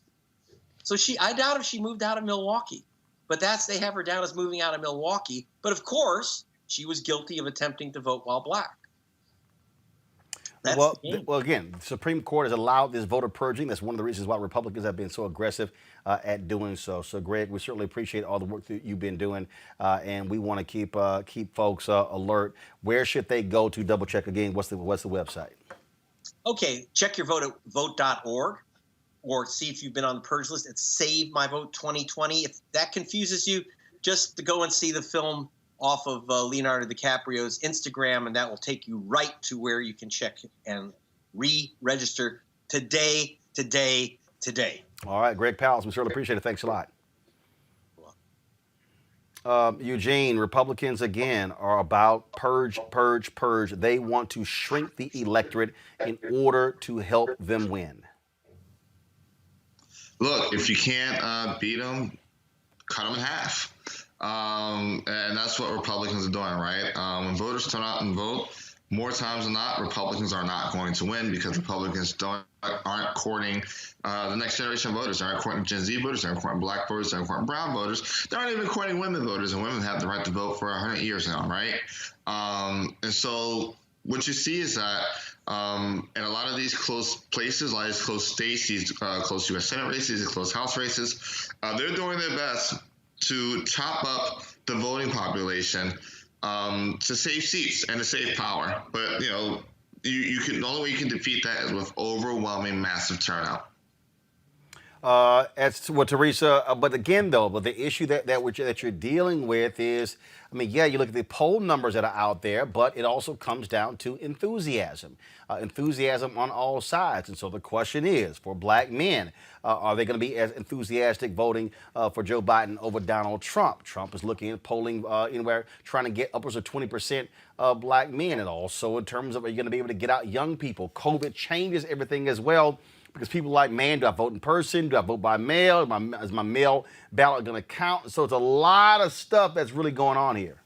So I doubt if she moved out of Milwaukee, but they have her down as moving out of Milwaukee. But of course, she was guilty of attempting to vote while black. Well, again, the Supreme Court has allowed this voter purging. That's one of the reasons why Republicans have been so aggressive at doing so. So, Greg, we certainly appreciate all the work that you've been doing, and we want to keep folks alert. Where should they go to double check again? What's the website? Okay, check your vote at vote.org, or see if you've been on the purge list. It's Save My Vote 2020. If that confuses you, just to go and see the film off of Leonardo DiCaprio's Instagram, and that will take you right to where you can check and re-register today. All right, Greg Powell, we certainly appreciate it. Thanks a lot. Eugene, Republicans again are about purge. They want to shrink the electorate in order to help them win. Look, if you can't beat them, cut them in half. And that's what Republicans are doing, right? When voters turn out and vote, more times than not, Republicans are not going to win because Republicans aren't courting the next generation of voters. They aren't courting Gen Z voters. They aren't courting black voters. They aren't courting brown voters. They aren't even courting women voters, and women have the right to vote for 100 years now, right? And so what you see is that in a lot of these close places, a lot of these close states, these close U.S. Senate races, these close House races, they're doing their best to chop up the voting population to save seats and to save power. But, you can, the only way you can defeat that is with overwhelming massive turnout. As to what Teresa, but again, though, but the issue that you're dealing with is, you look at the poll numbers that are out there, but it also comes down to enthusiasm on all sides. And so the question is, for black men, are they going to be as enthusiastic voting for Joe Biden over Donald Trump? Trump is looking at polling anywhere trying to get upwards of 20% of black men. And also in terms of, are you going to be able to get out young people? COVID changes everything as well. Because people are like, man, do I vote in person? Do I vote by mail? Is my mail ballot going to count? So it's a lot of stuff that's really going on here.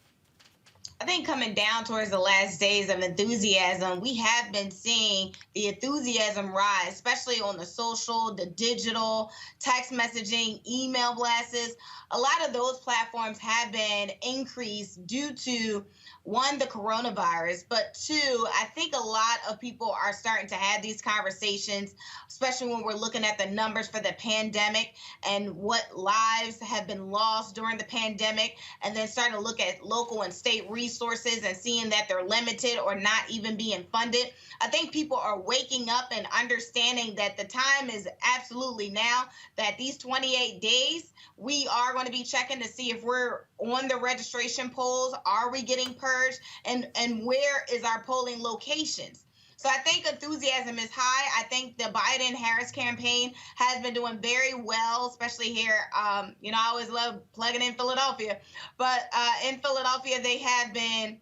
I think coming down towards the last days of enthusiasm, we have been seeing the enthusiasm rise, especially on the social, the digital, text messaging, email blasts. A lot of those platforms have been increased due to, one, the coronavirus, but two, I think a lot of people are starting to have these conversations, especially when we're looking at the numbers for the pandemic and what lives have been lost during the pandemic, and then starting to look at local and state resources and seeing that they're limited or not even being funded. I think people are waking up and understanding that the time is absolutely now, that these 28 days, we are going to be checking to see if we're on the registration polls. Are we getting purged? And where is our polling locations? So I think enthusiasm is high. I think the Biden-Harris campaign has been doing very well, especially here. I always love plugging in Philadelphia. But in Philadelphia, they have been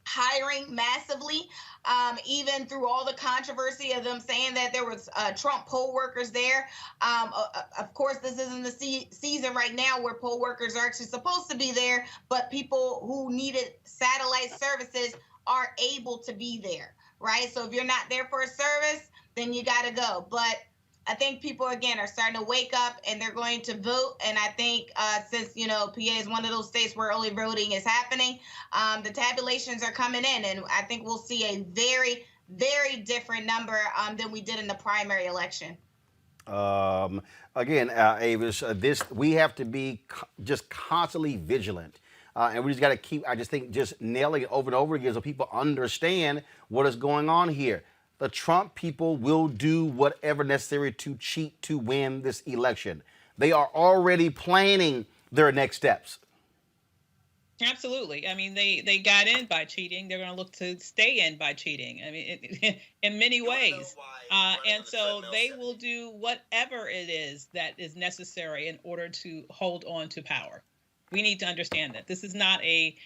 hiring massively, even through all the controversy of them saying that there was Trump poll workers there. Of course, this isn't the season right now where poll workers are actually supposed to be there, but people who needed satellite services are able to be there, right? So if you're not there for a service, then you got to go. But I think people, again, are starting to wake up and they're going to vote. And I think since, PA is one of those states where early voting is happening, the tabulations are coming in. And I think we'll see a very, very different number than we did in the primary election. Again, Avis, we have to be just constantly vigilant And we just got to keep, I just think, just nailing it over and over again so people understand what is going on here. The Trump people will do whatever necessary to cheat to win this election. They are already planning their next steps. Absolutely. I mean, they got in by cheating. They're going to look to stay in by cheating. I mean, in many ways. And so they will do whatever it is that is necessary in order to hold on to power. We need to understand that this is not a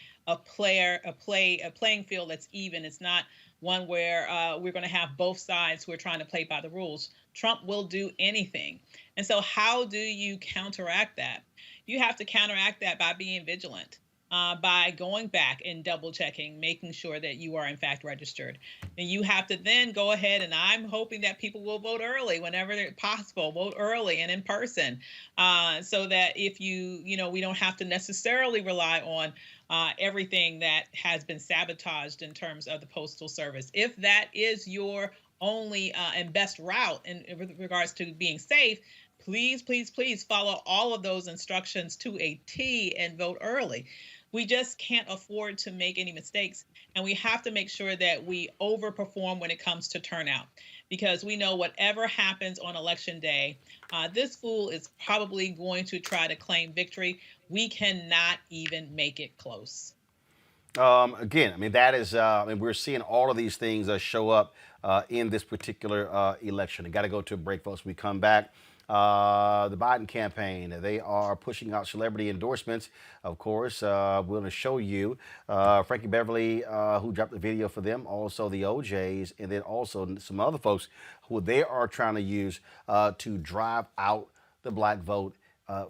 playing field that's even. It's not one where we're going to have both sides who are trying to play by the rules. Trump will do anything. And so how do you counteract that? You have to counteract that by being vigilant. By going back and double checking, making sure that you are in fact registered. And you have to then go ahead, and I'm hoping that people will vote early whenever possible, vote early and in person, so that if we don't have to necessarily rely on everything that has been sabotaged in terms of the Postal Service. If that is your only and best route in regards to being safe, please, please, please follow all of those instructions to a T and vote early. We just can't afford to make any mistakes, and we have to make sure that we overperform when it comes to turnout, because we know whatever happens on Election Day, this fool is probably going to try to claim victory. We cannot even make it close. Again, I mean, that is, we're seeing all of these things show up in this particular election. I got to go to a break, folks. When we come back. The Biden campaign, they are pushing out celebrity endorsements. Of course, we're going to show you Frankie Beverly, who dropped the video for them, also the OJs, and then also some other folks who they are trying to use to drive out the black vote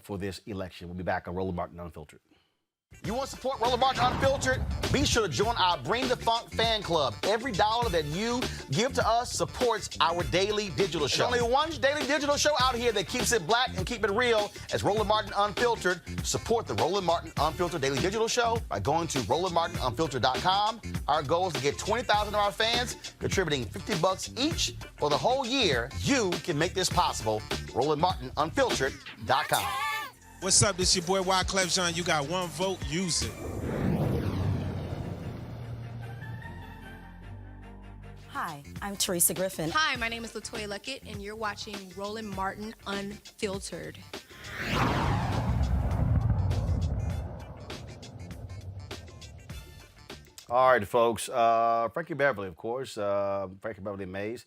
for this election. We'll be back on Roland Martin Unfiltered. You want to support Roland Martin Unfiltered? Be sure to join our Bring the Funk fan club. Every dollar that you give to us supports our daily digital show. There's only one daily digital show out here that keeps it black and keep it real as Roland Martin Unfiltered. Support the Roland Martin Unfiltered daily digital show by going to RolandMartinUnfiltered.com. Our goal is to get 20,000 of our fans contributing $50 each for the whole year. You can make this possible. RolandMartinUnfiltered.com. What's up? This your boy Wyclef Jean. You got one vote. Use it. Hi, I'm Teresa Griffin. Hi, my name is LaToya Luckett, and you're watching Roland Martin Unfiltered. All right, folks. Frankie Beverly, of course, Frankie Beverly Mays,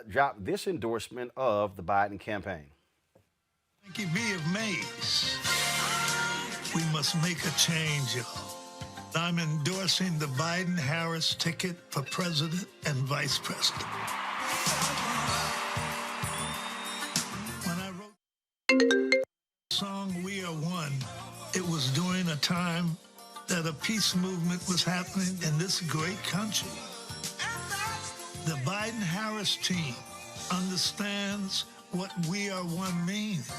dropped this endorsement of the Biden campaign. Frankie B. of Mays. We must make a change, y'all. I'm endorsing the Biden-Harris ticket for president and vice president. When I wrote the song We Are One, it was during a time that a peace movement was happening in this great country. The Biden-Harris team understands what We Are One means.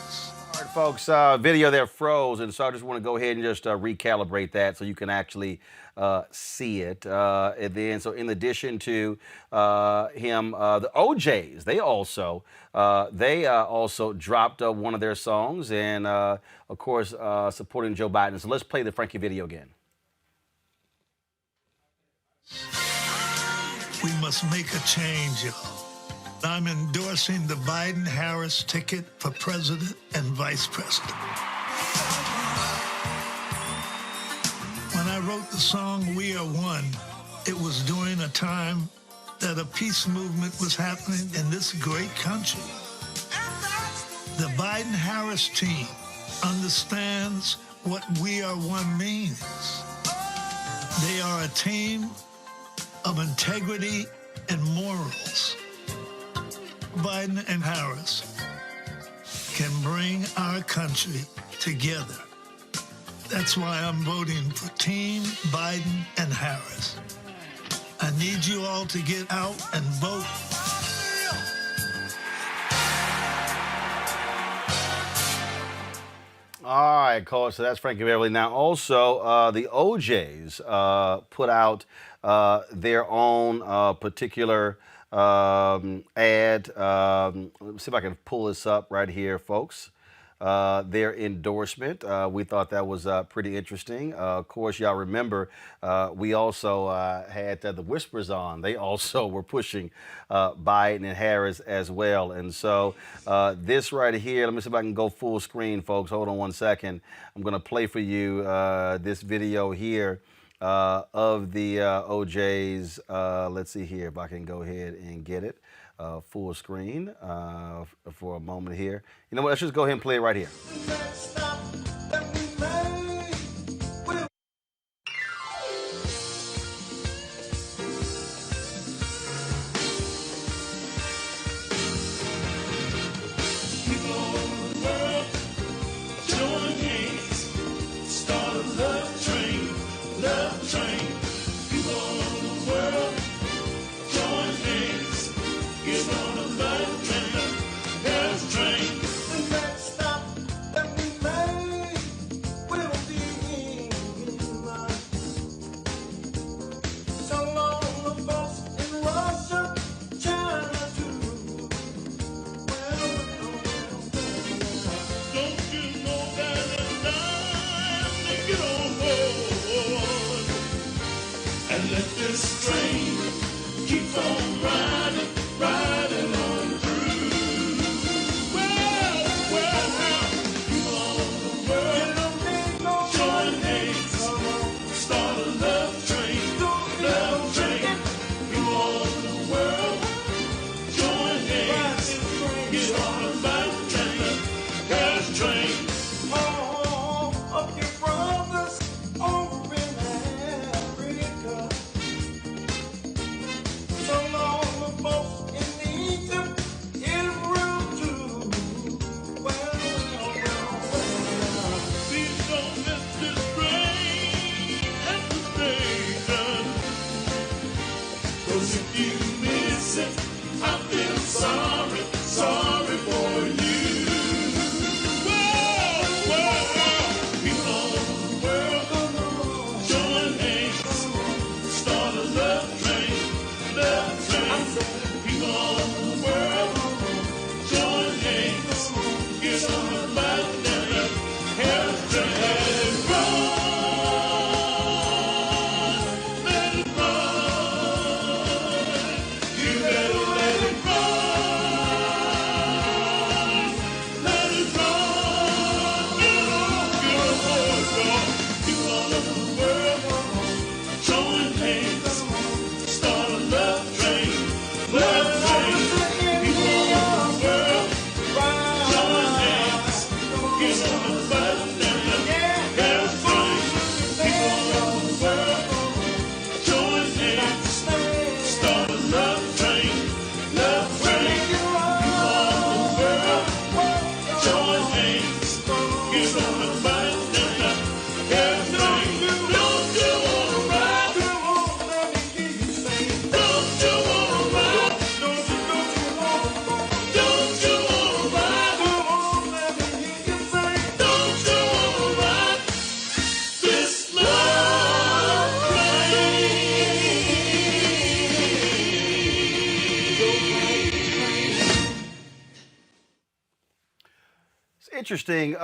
All right, folks, video there froze, and so I just want to go ahead and just recalibrate that so you can actually see it. And then, so in addition to him, the OJs, they also dropped one of their songs, and of course, supporting Joe Biden. So let's play the Frankie video again. We must make a change, y'all. I'm endorsing the Biden-Harris ticket for president and vice president. When I wrote the song We Are One, it was during a time that a peace movement was happening in this great country. The Biden-Harris team understands what We Are One means. They are a team of integrity and morals. Biden and Harris can bring our country together. That's why I'm voting for Team Biden and Harris. I need you all to get out and vote. All right, Coach. So that's Frankie Beverly. Now, also, the OJs put out their own particular ad. Let me see if I can pull this up right here, folks. their endorsement. We thought that was pretty interesting. Of course, y'all remember we also had the Whispers on. They also were pushing Biden and Harris as well. And so this right here, let me see if I can go full screen, folks. Hold on one second. I'm going to play for you this video here of the OJs. Let's see here if I can go ahead and get it full screen for a moment here. You know what? Let's just go ahead and play it right here. And let this train keep on riding, riding on through. Well, people all over the world, join hands, start a love train, love train. People all over the world, join hands, get on a love train, love train. All of your brothers over in Africa. So long the folks in Egypt, Israel too. Well. Please don't miss this train at the station. 'Cause if you miss it, I feel sorry, sorry for you. People all over the world, join hands, start a love train, love train. People all over the world, join hands, get on the love train, love train. Let it run, let it run. You better let it run, let it run. Get on, boys, people all over the world, join hands, start a love train, love train. People all over the world, join hands, get on the love train, love train. People all over the world, join hands, start a love train, love train. People all over the world, join hands, get on the love train, love train. Don't you wanna ride? Let me hear you say. Don't you wanna ride? Don't you wanna ride? Don't you wanna ride? Let me hear you say. Don't you wanna ride this love It's interesting,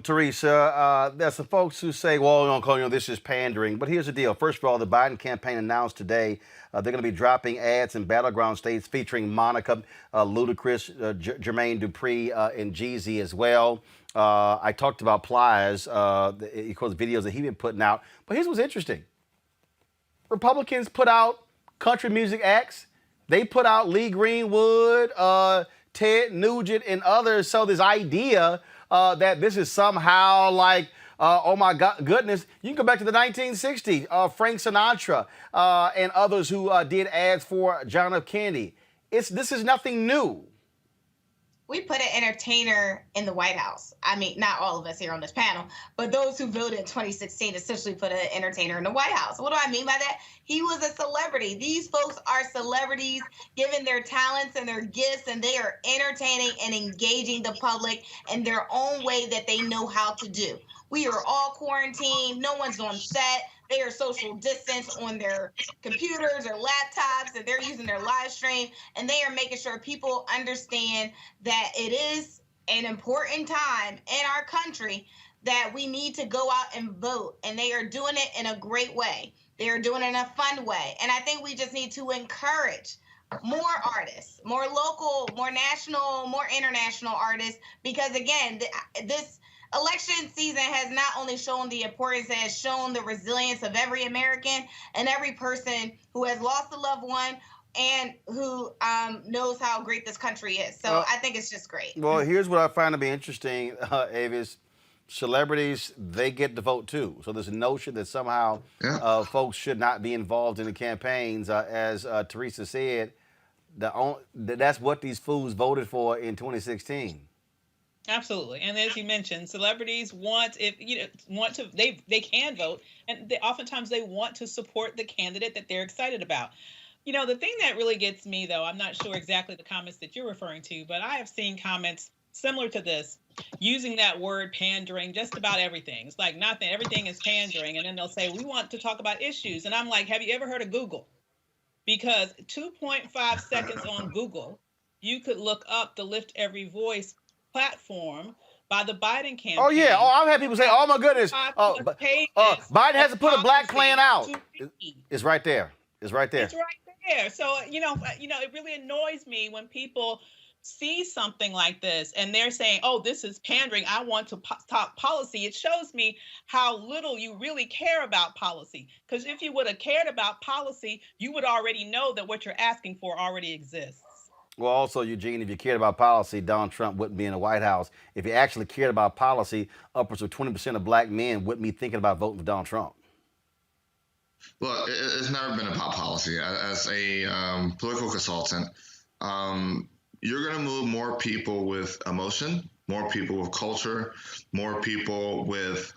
Teresa. There's some folks who say, well, this is pandering. But here's the deal. First of all, the Biden campaign announced today they're going to be dropping ads in battleground states featuring Monica, Ludacris, Jermaine Dupri, and Jeezy as well. I talked about Plies, of course, videos that he's been putting out. But here's what's interesting. Republicans put out country music acts. They put out Lee Greenwood, Ted Nugent, and others. So this idea that this is somehow like, oh my goodness, you can go back to the 1960s, Frank Sinatra and others who did ads for John F. Kennedy. This is nothing new. We put an entertainer in the White House. I mean, not all of us here on this panel, but those who voted in 2016 essentially put an entertainer in the White House. What do I mean by that? He was a celebrity. These folks are celebrities given their talents and their gifts, and they are entertaining and engaging the public in their own way that they know how to do. We are all quarantined. No one's on set. They are social distance on their computers or laptops, and they're using their live stream, and they are making sure people understand that it is an important time in our country that we need to go out and vote. And they are doing it in a great way. They are doing it in a fun way. And I think we just need to encourage more artists, more local, more national, more international artists, because again, this election season has not only shown the importance, it has shown the resilience of every American and every person who has lost a loved one and who knows how great this country is. So I think it's just great. Well, here's what I find to be interesting, Avis. Celebrities, they get the vote too. So there's a notion that somehow folks should not be involved in the campaigns. As Teresa said, that's what these fools voted for in 2016. Absolutely, and as you mentioned, celebrities want to they can vote, and oftentimes they want to support the candidate that they're excited about. The thing that really gets me, though, I'm not sure exactly the comments that you're referring to, but I have seen comments similar to this using that word pandering just about everything. It's like nothing, everything is pandering, and then they'll say we want to talk about issues, and I'm like, have you ever heard of Google? Because 2.5 seconds on Google, you could look up the Lift Every Voice platform by the Biden campaign. Oh, yeah. I've had people say, oh, my goodness. Biden hasn't put a black plan out. It's right there. It's right there. It's right there. So, it really annoys me when people see something like this and they're saying, oh, this is pandering, I want to talk policy. It shows me how little you really care about policy. Because if you would have cared about policy, you would already know that what you're asking for already exists. Well, also, Eugene, if you cared about policy, Donald Trump wouldn't be in the White House. If he actually cared about policy, upwards of 20% of black men wouldn't be thinking about voting for Donald Trump. Well, it's never been about policy. As a political consultant, you're going to move more people with emotion, more people with culture, more people with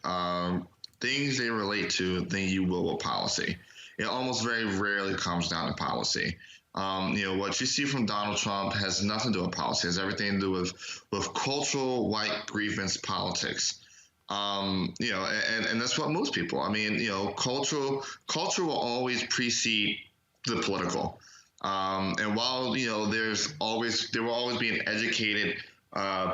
things they relate to than you will with policy. It almost very rarely comes down to policy. What you see from Donald Trump has nothing to do with policy. It has everything to do with cultural white grievance politics. And that's what moves people. I mean, culture will always precede the political. And while there will always be an educated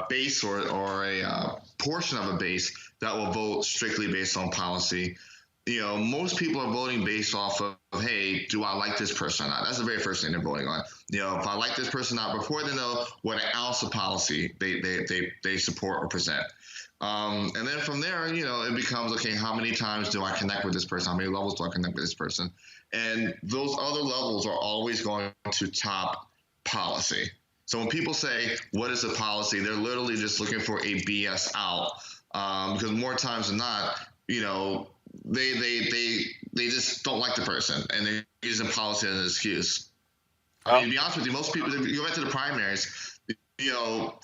base or a portion of a base that will vote strictly based on policy, most people are voting based off of, hey, do I like this person or not? That's the very first thing they're voting on. If I like this person or not, before they know what an ounce of policy they support or present. And then from there, it becomes, okay, how many times do I connect with this person? How many levels do I connect with this person? And those other levels are always going to top policy. So when people say, what is a policy? They're literally just looking for a BS out. Because more times than not, they just don't like the person and they're using policy as an excuse. I mean, to be honest with you, most people, if you go back to the primaries,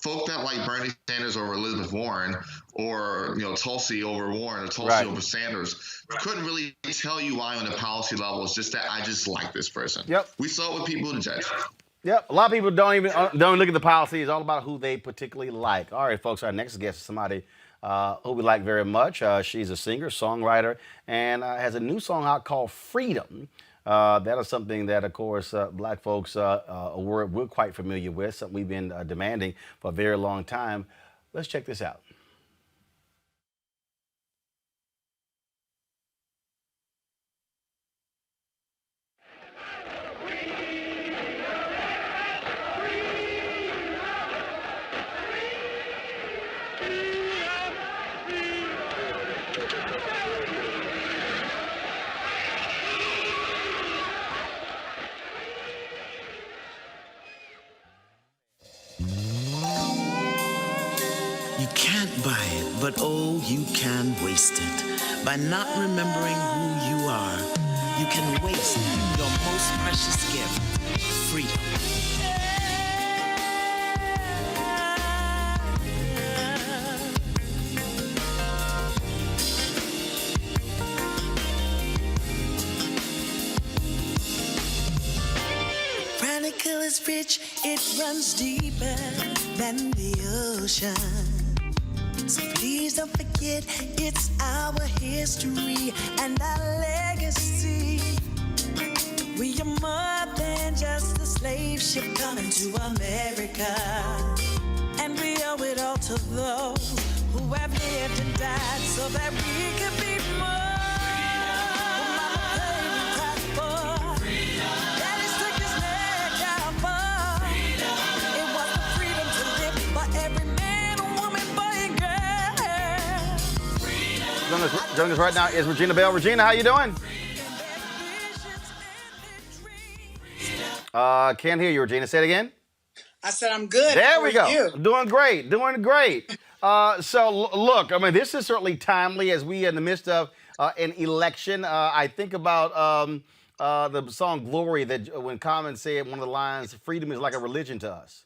folk that like Bernie Sanders over Elizabeth Warren or, Tulsi over Warren or Tulsi over Sanders couldn't really tell you why on the policy level. It's just that I just like this person. Yep. We saw it with people to judge. Yep. A lot of people don't even look at the policy. It's all about who they particularly like. All right, folks, our next guest is somebody who we like very much. She's a singer, songwriter, and has a new song out called Freedom. That is something that, of course, black folks we're quite familiar with, something we've been demanding for a very long time. Let's check this out. Buy it, but oh, you can waste it. By not remembering who you are, you can waste your most precious gift, freedom. Chronicle is rich, it runs deeper than the ocean. So please don't forget, it's our history and our legacy. We are more than just a slave ship coming to America. And we owe it all to those who have lived and died so that we could be more. Mama paid the price for. Daddy stuck his neck out for. It was the freedom to live for every man, woman, boy, and girl. Joining us right now is Regina Bell. Regina, how you doing? Can't hear you, Regina. Say it again. I said I'm good. There How we are go. you? Doing great. Look, I mean, this is certainly timely as we are in the midst of an election. I think about the song "Glory" that when Common said one of the lines, "Freedom is like a religion to us."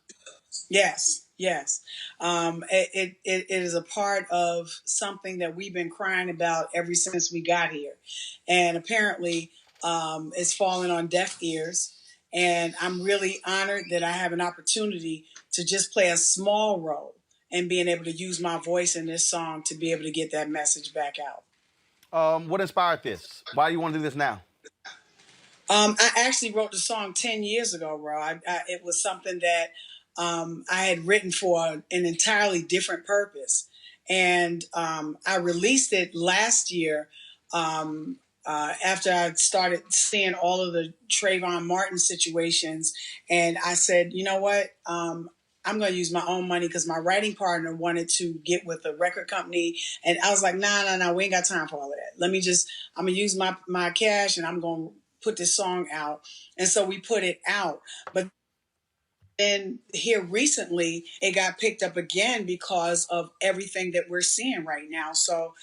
Yes, yes. It is a part of something that we've been crying about ever since we got here, and apparently, it's fallen on deaf ears. And I'm really honored that I have an opportunity to just play a small role in being able to use my voice in this song to be able to get that message back out. What inspired this? Why do you want to do this now? I actually wrote the song 10 years ago, Ro. It was something that I had written for an entirely different purpose. And I released it last year after I started seeing all of the Trayvon Martin situations. And I said, you know what? I'm going to use my own money because my writing partner wanted to get with a record company. And I was like, nah, we ain't got time for all of that. I'm going to use my cash and I'm going to put this song out. And so we put it out. But then here recently, it got picked up again because of everything that we're seeing right now. So,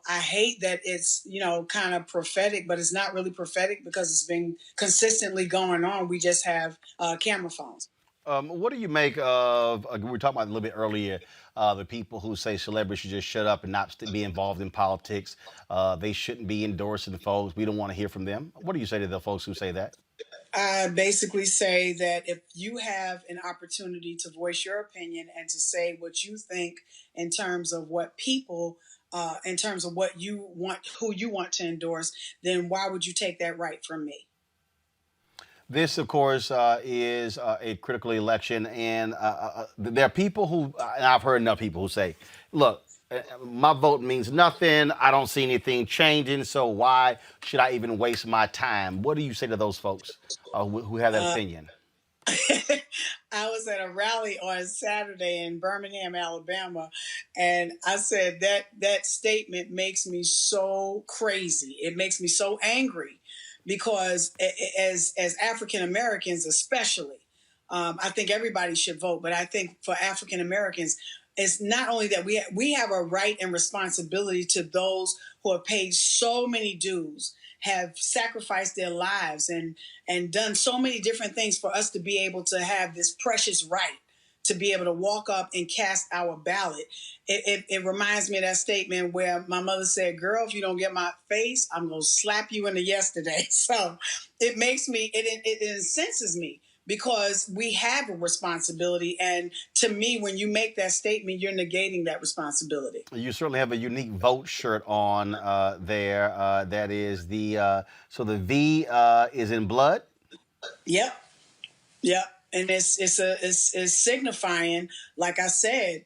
I hate that it's, kind of prophetic, but it's not really prophetic because it's been consistently going on. We just have camera phones. What do you make of, we were talking about a little bit earlier, the people who say celebrities should just shut up and not be involved in politics. They shouldn't be endorsing folks. We don't want to hear from them. What do you say to the folks who say that? I basically say that if you have an opportunity to voice your opinion and to say what you think in terms of what people, in terms of what you want, who you want to endorse, then why would you take that right from me? This, of course, is a critical election, and there are people who, and I've heard enough people who say, look, my vote means nothing. I don't see anything changing, so why should I even waste my time? What do you say to those folks who have that opinion? I was at a rally on Saturday in Birmingham, Alabama, and I said that statement makes me so crazy. It makes me so angry because as African Americans especially, I think everybody should vote, but I think for African Americans, it's not only that we have a right and responsibility to those who have paid so many dues, have sacrificed their lives and done so many different things for us to be able to have this precious right to be able to walk up and cast our ballot. It reminds me of that statement where my mother said, girl, if you don't get my face, I'm going to slap you in the yesterday. So it makes me, it incenses me because we have a responsibility. And to me, when you make that statement, you're negating that responsibility. You certainly have a unique vote shirt on there. That is so the V is in blood? Yep. And it's signifying, like I said,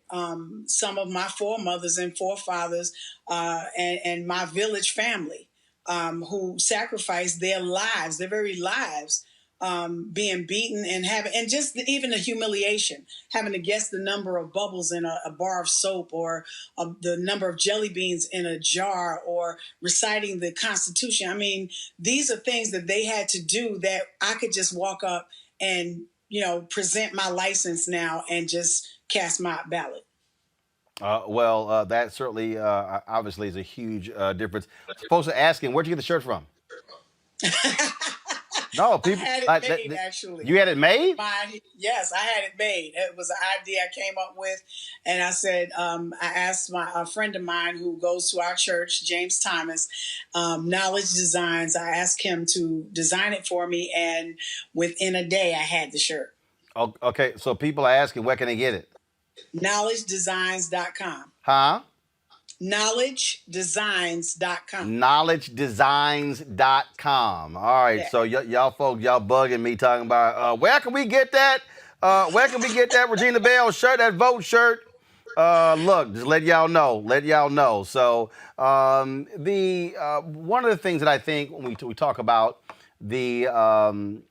some of my foremothers and forefathers and my village family who sacrificed their lives, their very lives, being beaten and just even the humiliation, having to guess the number of bubbles in a bar of soap or the number of jelly beans in a jar or reciting the Constitution. I mean, these are things that they had to do that I could just walk up and present my license now and just cast my ballot. That certainly obviously is a huge difference. Folks are asking, where'd you get the shirt from? No, people. I had it made, actually. You had it made? Yes, I had it made. It was an idea I came up with, and I said, I asked a friend of mine who goes to our church, James Thomas, Knowledge Designs. I asked him to design it for me, and within a day, I had the shirt. Okay, so people are asking, where can they get it? KnowledgeDesigns.com. Huh? KnowledgeDesigns.com. KnowledgeDesigns.com. All right, yeah. So y'all folks, y'all bugging me talking about where can we get that? Where can we get that Regina Bell shirt, that vote shirt? Look, just let y'all know. Let y'all know. So the one of the things that I think when we talk about when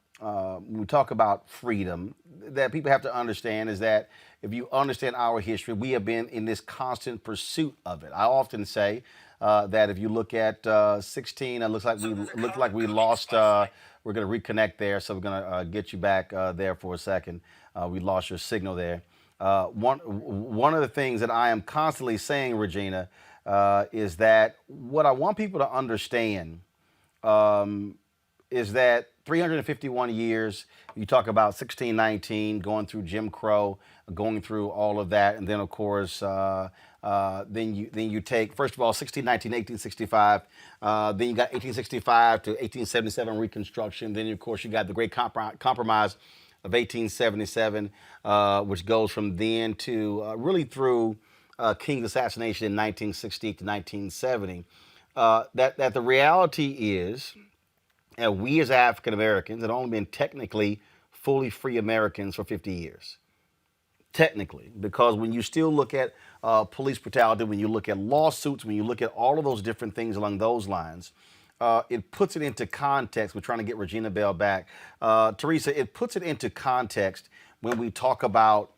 we talk about freedom, that people have to understand is that if you understand our history, we have been in this constant pursuit of it. I often say that if you look at 16, it looks like we lost. We're going to reconnect there, so we're going to get you back there for a second. We lost your signal there. One of the things that I am constantly saying, Regina, is that what I want people to understand is that 351 years, you talk about 1619, going through Jim Crow, going through all of that, and then of course, then you take, first of all, 1619, 1865, then you got 1865 to 1877 Reconstruction, then of course you got the Great Compromise of 1877, which goes from then to really through King's assassination in 1960 to 1970. That the reality is, and we as African Americans have only been technically fully free Americans for 50 years. Technically, because when you still look at police brutality, when you look at lawsuits, when you look at all of those different things along those lines, it puts it into context. We're trying to get Regina Bell back. Teresa, it puts it into context when we talk about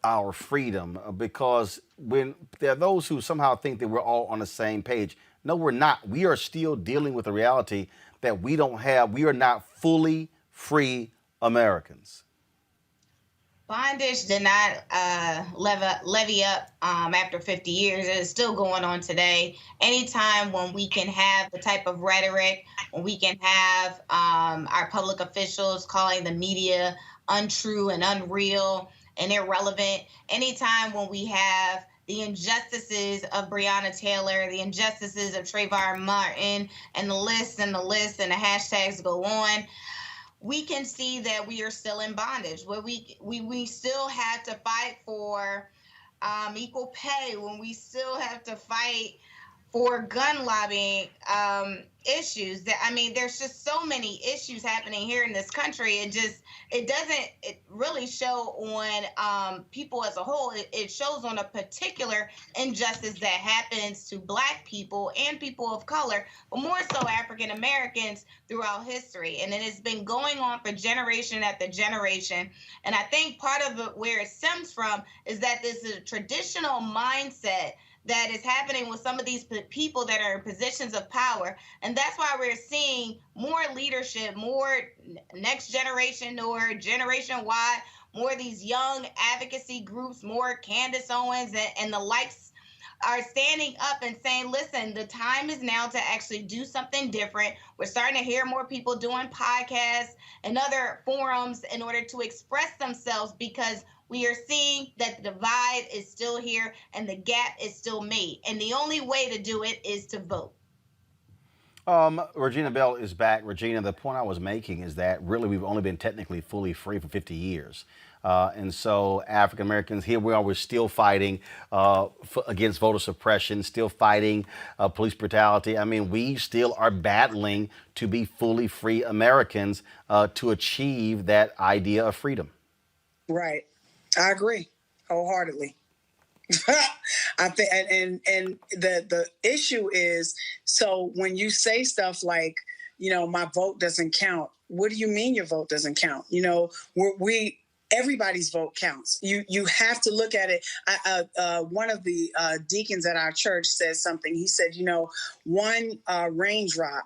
our freedom, because when there are those who somehow think that we're all on the same page. No, we're not. We are still dealing with the reality that we are not fully free Americans. Bondage did not levy up after 50 years. It is still going on today. Anytime when we can have the type of rhetoric, when we can have our public officials calling the media untrue and unreal and irrelevant, anytime when we have the injustices of Breonna Taylor, the injustices of Trayvon Martin, and the list and the hashtags go on, we can see that we are still in bondage, where we still have to fight for equal pay, when we still have to fight for gun lobbying issues. There's just so many issues happening here in this country. It doesn't really show on people as a whole. It shows on a particular injustice that happens to Black people and people of color, but more so African Americans throughout history. And it has been going on for generation after generation. And I think part of it, where it stems from, is that this is a traditional mindset that is happening with some of these people that are in positions of power. And that's why we're seeing more leadership, more next generation or Generation Y, more of these young advocacy groups, more Candace Owens and the likes are standing up and saying, listen, the time is now to actually do something different. We're starting to hear more people doing podcasts and other forums in order to express themselves, because we are seeing that the divide is still here and the gap is still made. And the only way to do it is to vote. Regina Bell is back. Regina, the point I was making is that really we've only been technically fully free for 50 years. And so African Americans, here we are, we're still fighting against voter suppression, still fighting police brutality. We still are battling to be fully free Americans to achieve that idea of freedom. Right. I agree wholeheartedly. I think, and the issue is, so when you say stuff like, my vote doesn't count, what do you mean your vote doesn't count? Everybody's vote counts. You have to look at it. One of the deacons at our church says something. He said, one raindrop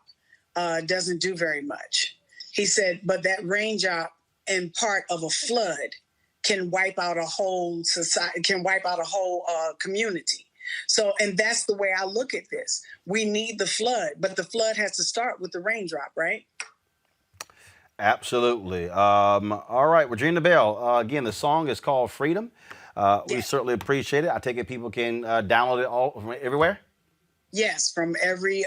doesn't do very much. He said, but that raindrop in part of a flood can wipe out a whole society, can wipe out a whole community. So, and that's the way I look at this. We need the flood, but the flood has to start with the raindrop, right? Absolutely. All right, Regina Bell. Again, the song is called Freedom. We certainly appreciate it. I take it people can download it all from everywhere? Yes, from every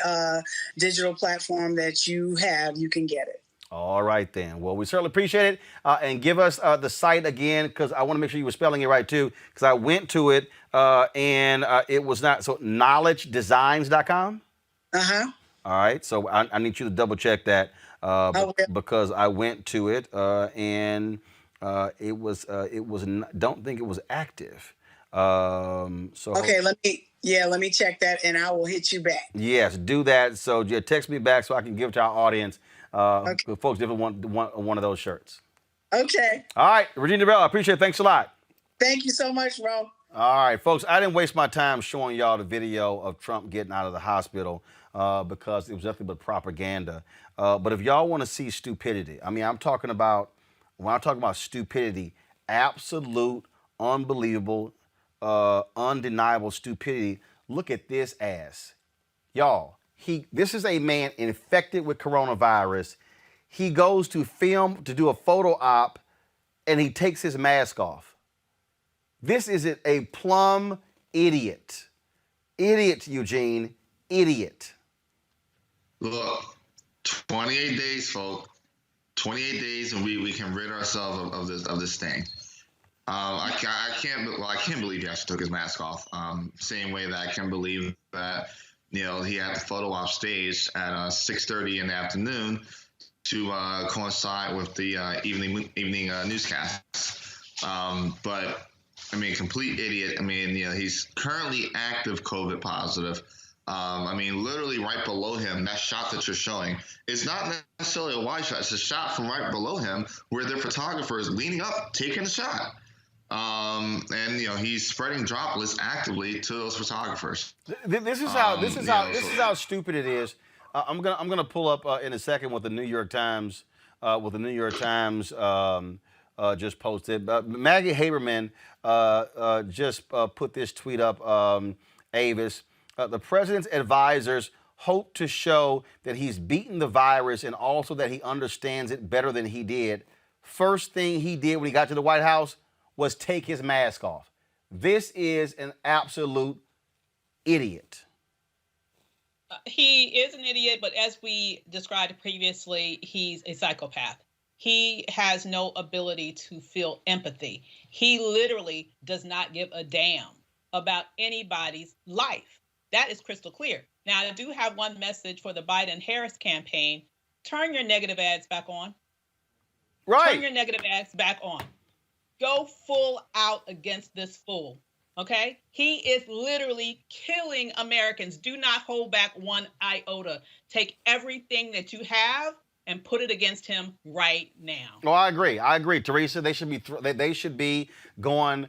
digital platform that you have, you can get it. All right, then. Well, we certainly appreciate it. And give us the site again, because I want to make sure you were spelling it right, too, because I went to it and it was not. So knowledgedesigns.com? Uh-huh. All right. So I need you to double check that because I went to it and Don't think it was active. Okay, let me check that, and I will hit you back. Yes, do that. So yeah, text me back so I can give it to our audience. Okay. The folks definitely want one of those shirts. Okay. All right, Regina Bell, I appreciate it. Thanks a lot. Thank you so much, Ro. All right, folks, I didn't waste my time showing y'all the video of Trump getting out of the hospital because it was nothing but propaganda. But if y'all want to see stupidity, I mean, when I'm talking about stupidity, absolute, unbelievable, undeniable stupidity, look at this ass. Y'all, this is a man infected with coronavirus. He goes to film to do a photo op and he takes his mask off. This is a plumb idiot. Idiot, Eugene. Idiot. Look, 28 days, folks. 28 days, and we can rid ourselves of this thing. I can't believe he actually took his mask off. Same way that I can't believe that he had the photo op staged at 6:30 in the afternoon to coincide with the evening newscasts. But I mean, complete idiot. I mean, he's currently active COVID positive. I mean, literally right below him, that shot that you're showing is not necessarily a wide shot. It's a shot from right below him where the photographer is leaning up, taking a shot. And he's spreading droplets actively to those photographers. This is how stupid it is. I'm gonna pull up in a second what the New York Times just posted. Maggie Haberman just put this tweet up. Avis, the president's advisors hope to show that he's beaten the virus and also that he understands it better than he did. First thing he did when he got to the White House was take his mask off. This is an absolute idiot. He is an idiot, but as we described previously, he's a psychopath. He has no ability to feel empathy. He literally does not give a damn about anybody's life. That is crystal clear. Now, I do have one message for the Biden-Harris campaign. Turn your negative ads back on. Right. Turn your negative ads back on. Go full out against this fool. Okay? He is literally killing Americans. Do not hold back one iota. Take everything that you have and put it against him right now. Well, I agree, Teresa. They should be going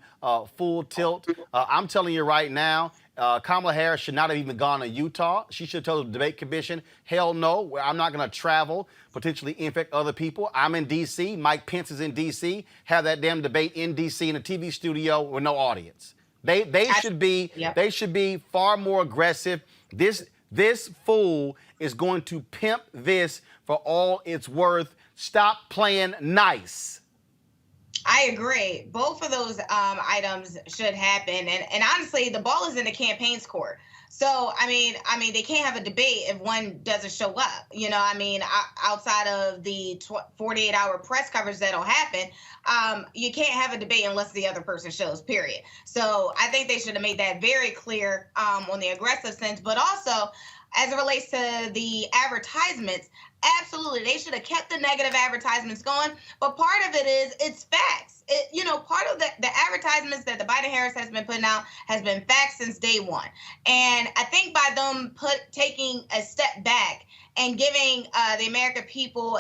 full tilt. I'm telling you right now, Kamala Harris should not have even gone to Utah. She should have told the debate commission, hell no, I'm not going to travel, potentially infect other people. I'm in D.C. Mike Pence is in D.C. Have that damn debate in D.C. in a TV studio with no audience. They should be far more aggressive. This fool is going to pimp this for all it's worth. Stop playing nice. I agree. Both of those items should happen. And honestly, the ball is in the campaign's court. So, I mean, they can't have a debate if one doesn't show up. Outside of the 48-hour press coverage that'll happen, you can't have a debate unless the other person shows, period. So I think they should have made that very clear on the aggressive sense. But also, as it relates to the advertisements, absolutely, they should have kept the negative advertisements going. But part of it is it's facts. Part of the advertisements that the Biden-Harris has been putting out has been facts since day one. And I think by them taking a step back and giving the American people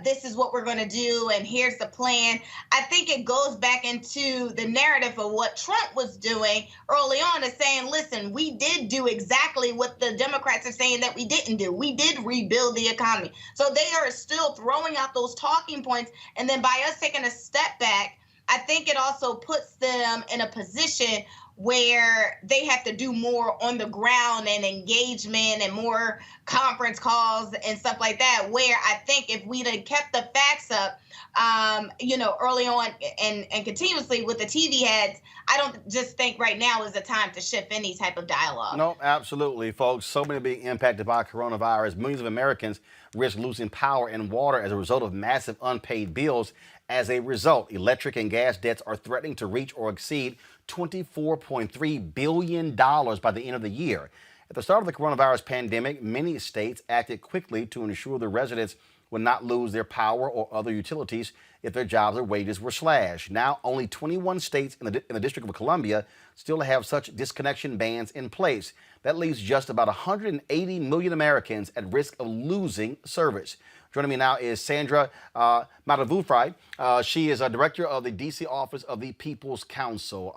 this is what we're going to do, and here's the plan. I think it goes back into the narrative of what Trump was doing early on, is saying, listen, we did do exactly what the Democrats are saying that we didn't do. We did rebuild the economy. So they are still throwing out those talking points. And then by us taking a step back, I think it also puts them in a position where they have to do more on the ground and engagement and more conference calls and stuff like that, where I think if we'd have kept the facts up, early on and continuously with the TV ads, I don't just think right now is the time to shift any type of dialogue. No, absolutely, folks. So many being impacted by coronavirus. Millions of Americans risk losing power and water as a result of massive unpaid bills. As a result, electric and gas debts are threatening to reach or exceed $24.3 billion by the end of the year. At the start of the coronavirus pandemic, many states acted quickly to ensure the residents would not lose their power or other utilities if their jobs or wages were slashed. Now, only 21 states in the District of Columbia still have such disconnection bans in place. That leaves just about 180 million Americans at risk of losing service. Joining me now is Sandra Matavufrai. She is a director of the D.C. office of the People's Council.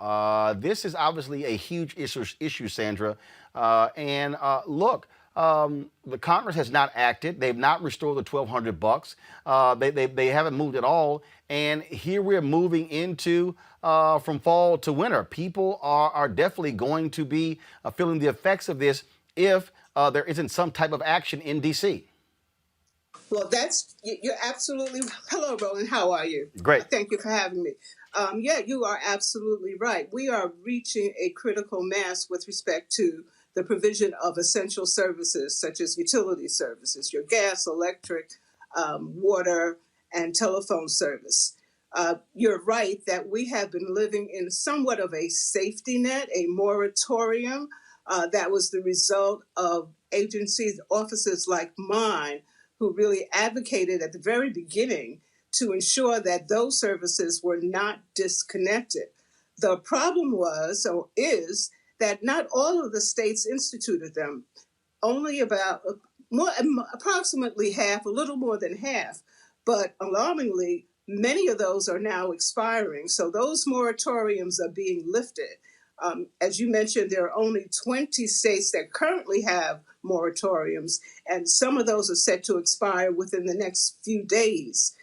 This is obviously a huge issue, Sandra. Look, the Congress has not acted. They've not restored the $1,200. They haven't moved at all. And here we're moving into from fall to winter. People are definitely going to be feeling the effects of this if there isn't some type of action in D.C. Well, you're absolutely. Hello, Roland. How are you? Great. Thank you for having me. Yeah, you are absolutely right. We are reaching a critical mass with respect to the provision of essential services such as utility services, your gas, electric, water, and telephone service. You're right that we have been living in somewhat of a safety net, a moratorium that was the result of agencies, offices like mine, who really advocated at the very beginning to ensure that those services were not disconnected. The problem was, or is, that not all of the states instituted them. Only approximately half, a little more than half. But alarmingly, many of those are now expiring. So those moratoriums are being lifted. As you mentioned, there are only 20 states that currently have moratoriums, and some of those are set to expire within the next few days.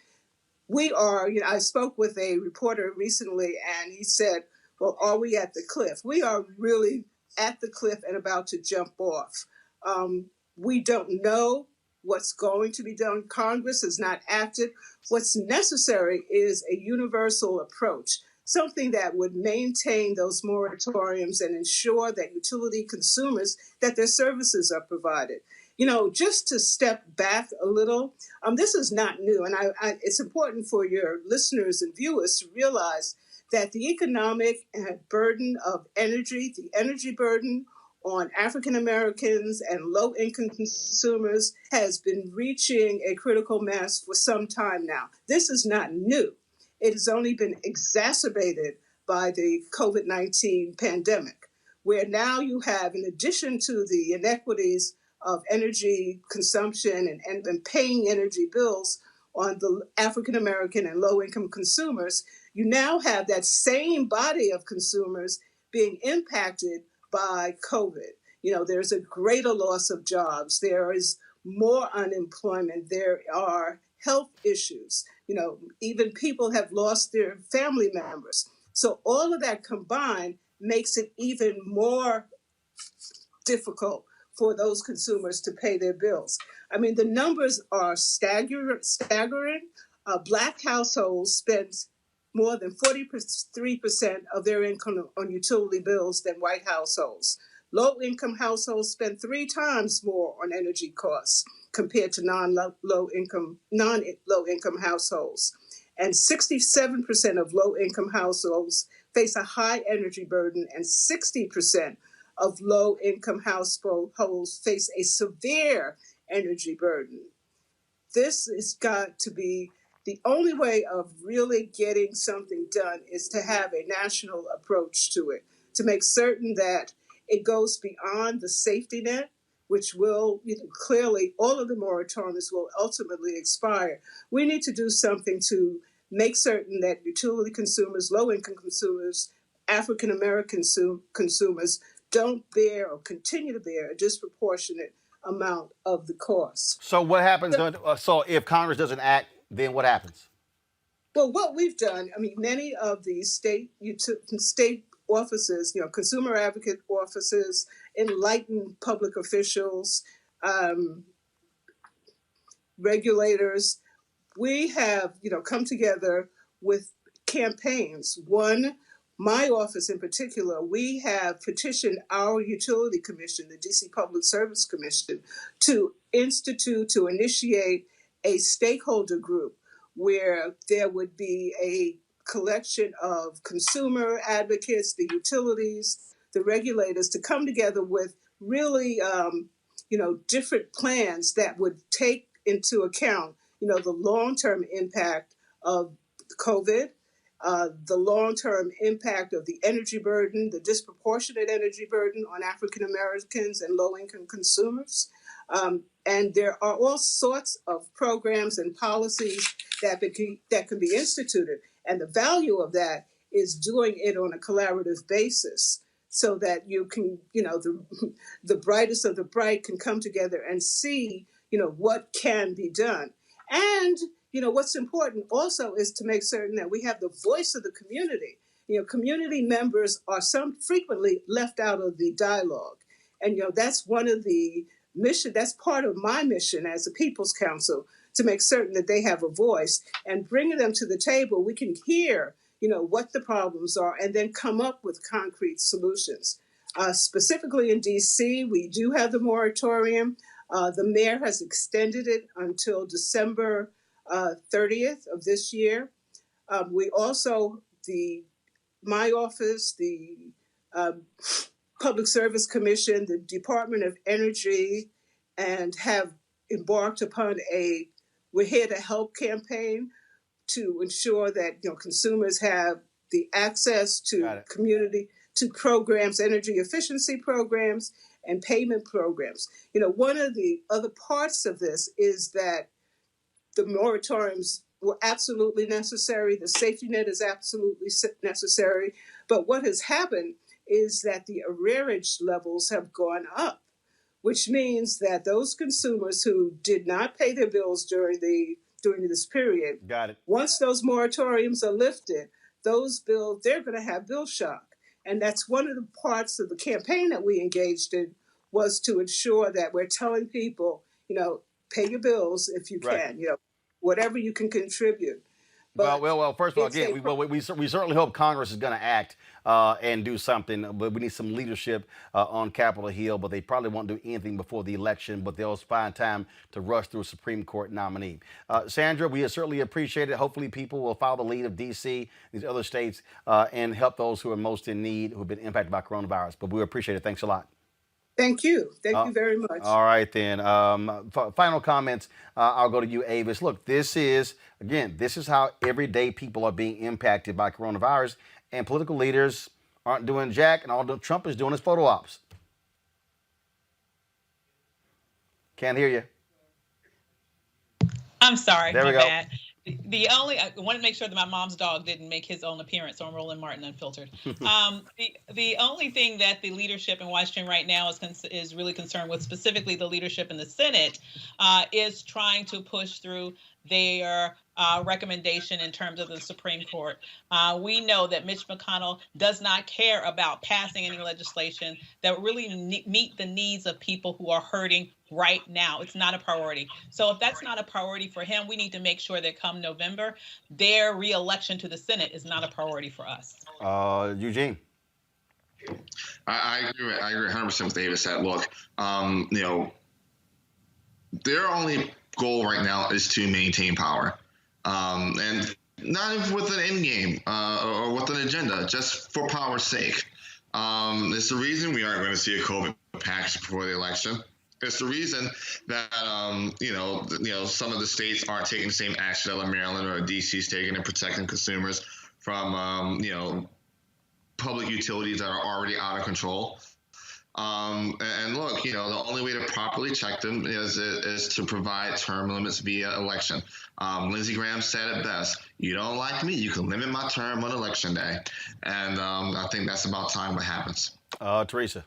I spoke with a reporter recently, and he said, well, are we at the cliff? We are really at the cliff and about to jump off. We don't know what's going to be done. Congress has not acted. What's necessary is a universal approach, something that would maintain those moratoriums and ensure that utility consumers, that their services are provided. Just to step back a little, this is not new. And it's important for your listeners and viewers to realize that the economic burden of energy, the energy burden on African Americans and low-income consumers has been reaching a critical mass for some time now. This is not new. It has only been exacerbated by the COVID-19 pandemic, where now you have, in addition to the inequities of energy consumption and paying energy bills on the African American and low-income consumers, you now have that same body of consumers being impacted by COVID. There's a greater loss of jobs. There is more unemployment. There are health issues. Even people have lost their family members. So all of that combined makes it even more difficult for those consumers to pay their bills. I mean, the numbers are staggering. Black households spend more than 43% of their income on utility bills than white households. Low-income households spend 3 times more on energy costs compared to non-low-income households. And 67% of low-income households face a high energy burden, and 60% of low-income households face a severe energy burden. This has got to be the only way of really getting something done is to have a national approach to it, to make certain that it goes beyond the safety net, which will, clearly all of the moratoriums will ultimately expire. We need to do something to make certain that utility consumers, low-income consumers, African-American consumers don't bear or continue to bear a disproportionate amount of the cost. So what happens? So if Congress doesn't act, then what happens? Well, what we've done, many of these state offices, consumer advocate offices, enlightened public officials, regulators, we have, come together with campaigns. One, my office in particular, we have petitioned our utility commission, the DC Public Service Commission, to initiate a stakeholder group where there would be a collection of consumer advocates, the utilities, the regulators, to come together with really, different plans that would take into account the long-term impact of COVID, the long-term impact of the energy burden, the disproportionate energy burden on African Americans and low-income consumers. And there are all sorts of programs and policies that can be instituted. And the value of that is doing it on a collaborative basis so that you can, the brightest of the bright can come together and see, what can be done. And, what's important also is to make certain that we have the voice of the community. Community members are frequently left out of the dialogue. And, that's one of the mission, that's part of my mission as a People's Council, to make certain that they have a voice and bringing them to the table. We can hear, what the problems are and then come up with concrete solutions. Specifically in DC, we do have the moratorium. The mayor has extended it until December 30th of this year. We also, my office, the Public Service Commission, the Department of Energy, and have embarked upon a We're Here to Help campaign to ensure that consumers have the access to community, to programs, energy efficiency programs, and payment programs. One of the other parts of this is that the moratoriums were absolutely necessary. The safety net is absolutely necessary. But what has happened is that the arrearage levels have gone up, which means that those consumers who did not pay their bills during this period, once those moratoriums are lifted, those bills, they're going to have bill shock. And that's one of the parts of the campaign that we engaged in, was to ensure that we're telling people, pay your bills if you can, whatever you can contribute. But well. First of all, again, we certainly hope Congress is going to act and do something. But we need some leadership on Capitol Hill. But they probably won't do anything before the election. But they'll find time to rush through a Supreme Court nominee. Sandra, we certainly appreciate it. Hopefully, people will follow the lead of D.C., these other states, and help those who are most in need, who've been impacted by coronavirus. But we appreciate it. Thanks a lot. Thank you. Thank you very much. All right, then. Final comments. I'll go to you, Avis. Look, this is how everyday people are being impacted by coronavirus, and political leaders aren't doing jack, and all Trump is doing is photo ops. Can't hear you. I'm sorry. There we go. Bad. I want to make sure that my mom's dog didn't make his own appearance on Roland Martin Unfiltered. The only thing that the leadership in Washington right now is really concerned with, specifically the leadership in the Senate, is trying to push through their recommendation in terms of the Supreme Court. We know that Mitch McConnell does not care about passing any legislation that really meet the needs of people who are hurting right now. It's not a priority. So if that's not a priority for him, we need to make sure that come November, their reelection to the Senate is not a priority for us. Eugene. I agree 100% with Davis that, look, their only goal right now is to maintain power. And not even with an end game or with an agenda, just for power's sake. It's the reason we aren't going to see a COVID package before the election. It's the reason that some of the states aren't taking the same action that Maryland or DC is taking in protecting consumers from public utilities that are already out of control. And look, the only way to properly check them is to provide term limits via election. Lindsey Graham said it best: "You don't like me, you can limit my term on election day." And I think that's about time what happens. Teresa.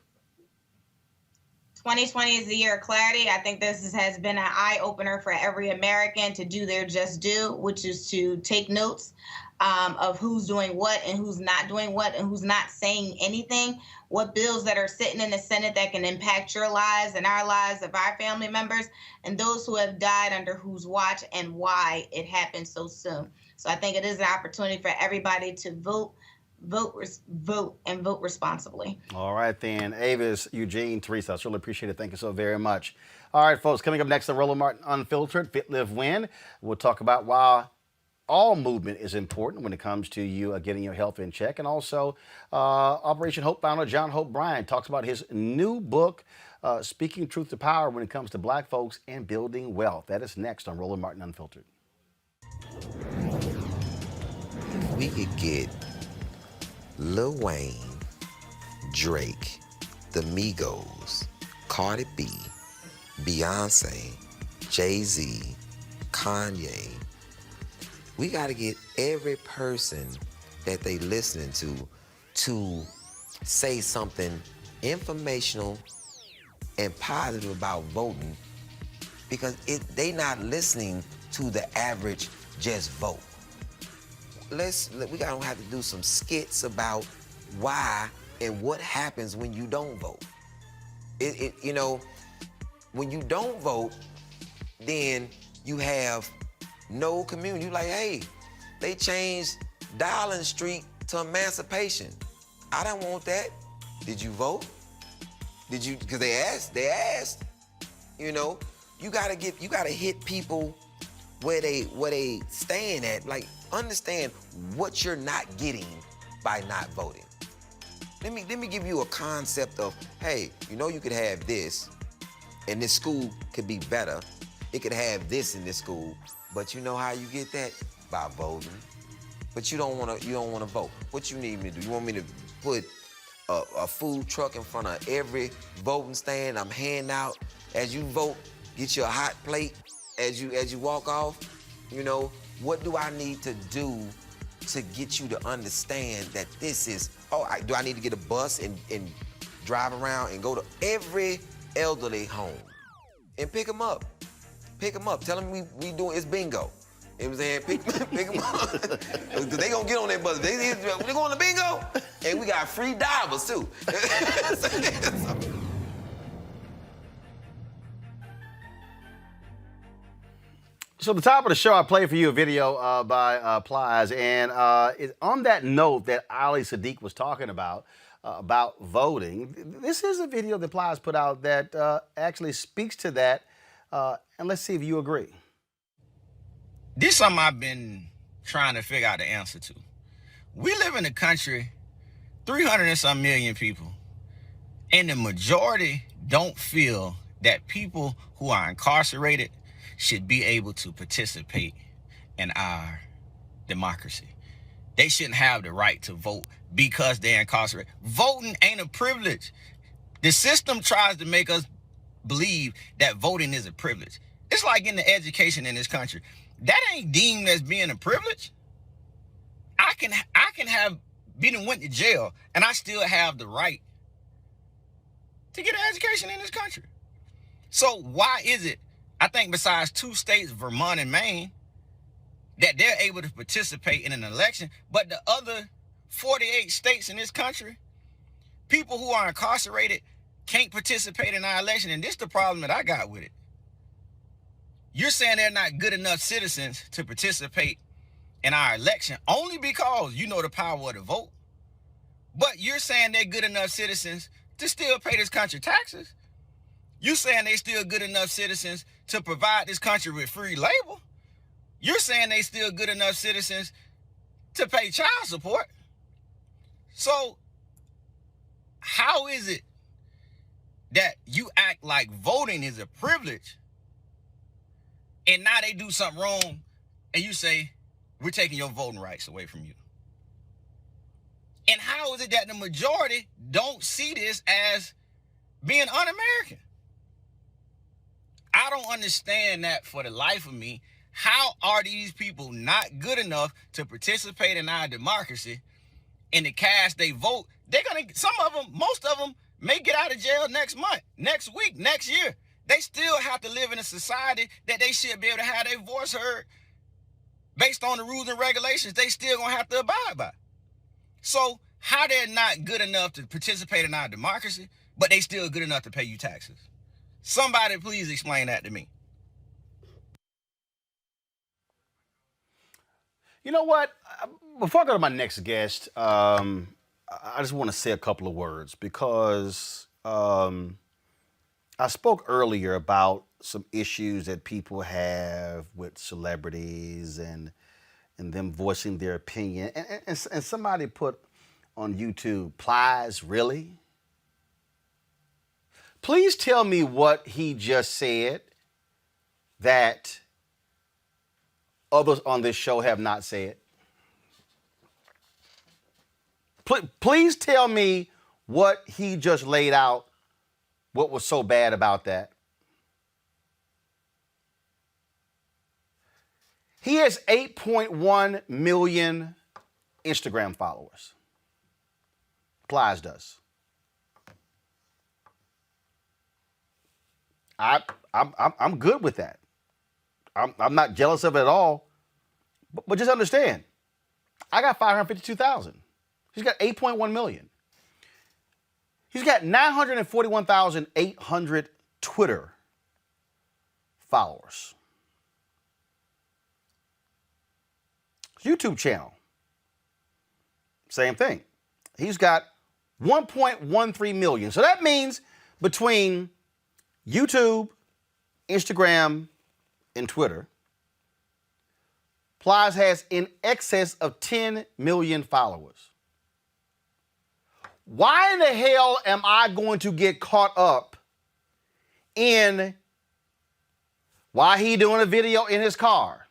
2020 is the year of clarity. I think this has been an eye-opener for every American to do their just due, which is to take notes of who's doing what and who's not doing what and who's not saying anything, what bills that are sitting in the Senate that can impact your lives and our lives of our family members, and those who have died under whose watch and why it happened so soon. So I think it is an opportunity for everybody to vote and vote responsibly. All right, then. Avis, Eugene, Teresa, I certainly appreciate it. Thank you so very much. All right, folks, coming up next, the Roland Martin Unfiltered, Fit, Live, Win. We'll talk about why all movement is important when it comes to you getting your health in check. And also, Operation Hope founder John Hope Bryant talks about his new book, speaking truth to power when it comes to black folks and building wealth. That is next on Roland Martin Unfiltered. We could get Lil Wayne, Drake, the Migos, Cardi B, Beyonce, Jay-Z, Kanye. We got to get every person that they listening to say something informational and positive about voting, because they not listening to the average just vote. We gotta have to do some skits about why and what happens when you don't vote. When you don't vote, then you have no community. You like, hey, they changed Dowling Street to Emancipation. I don't want that. Did you vote? Did you? Because they asked. You gotta hit people where they stand at. Like, understand what you're not getting by not voting. Let me give you a concept of, hey, you could have this, and this school could be better. It could have this in this school, but you know how you get that? By voting. But you don't want to vote. What you need me to do? You want me to put a food truck in front of every voting stand? I'm handing out, as you vote, get you a hot plate as you walk off. What do I need to do to get you to understand that this is, do I need to get a bus and drive around and go to every elderly home and pick them up? Tell them we doing, it's bingo. You know what I'm saying? Pick them up. Because they gonna get on that bus. They going to bingo, and we got free divers too. So at the top of the show, I played for you a video by Plies, and on that note that Ali Sadiq was talking about voting, this is a video that Plies put out that actually speaks to that, and let's see if you agree. This is something I've been trying to figure out the answer to. We live in a country, 300 and some million people, and the majority don't feel that people who are incarcerated should be able to participate in our democracy. They shouldn't have the right to vote because they're incarcerated. Voting ain't a privilege. The system tries to make us believe that voting is a privilege. It's like in the education in this country. That ain't deemed as being a privilege. I can have been and went to jail, and I still have the right to get an education in this country. So why is it, I think besides 2 states, Vermont and Maine, that they're able to participate in an election, but the other 48 states in this country, people who are incarcerated can't participate in our election? And this is the problem that I got with it. You're saying they're not good enough citizens to participate in our election only because you know the power of the vote. But you're saying they're good enough citizens to still pay this country taxes. You're saying they still good enough citizens to provide this country with free labor. You're saying they still good enough citizens to pay child support. So how is it that you act like voting is a privilege, and now they do something wrong, and you say, we're taking your voting rights away from you? And how is it that the majority don't see this as being un-American? I don't understand that for the life of me. How are these people not good enough to participate in our democracy and to cast their vote? Most of them may get out of jail next month, next week, next year. They still have to live in a society that they should be able to have their voice heard based on the rules and regulations they still gonna have to abide by. So how they're not good enough to participate in our democracy, but they still good enough to pay you taxes? Somebody please explain that to me. You know what? Before I go to my next guest, I just want to say a couple of words because I spoke earlier about some issues that people have with celebrities and them voicing their opinion. And somebody put on YouTube, Plies, really? Please tell me what he just said that others on this show have not said. Please tell me what he just laid out, what was so bad about that. He has 8.1 million Instagram followers. Plies does. I'm good with that. I'm not jealous of it at all. But just understand, I got 552,000. He's got 8.1 million. He's got 941,800 Twitter followers. YouTube channel, same thing. He's got 1.13 million. So that means between YouTube, Instagram, and Twitter, Plies has in excess of 10 million followers. Why in the hell am I going to get caught up in why he doing a video in his car?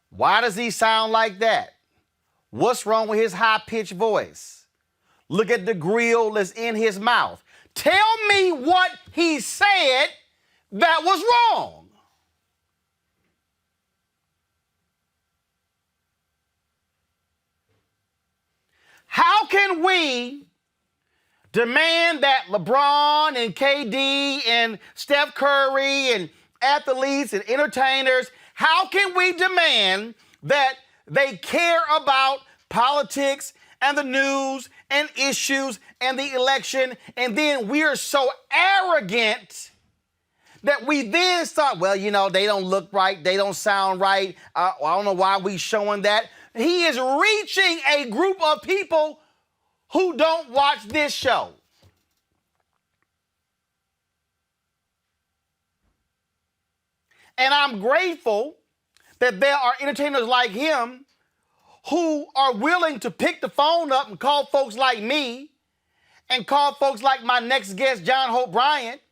Why does he sound like that? What's wrong with his high-pitched voice? Look at the grill that's in his mouth. Tell me what he said that was wrong. How can we demand that LeBron and KD and Steph Curry and athletes and entertainers, how can we demand that they care about politics and the news and issues and the election, and then we're so arrogant that we then start, well, you know, they don't look right, they don't sound right, I don't know why we showing that. He is reaching a group of people who don't watch this show. And I'm grateful that there are entertainers like him who are willing to pick the phone up and call folks like me and call folks like my next guest, John Hope Bryant,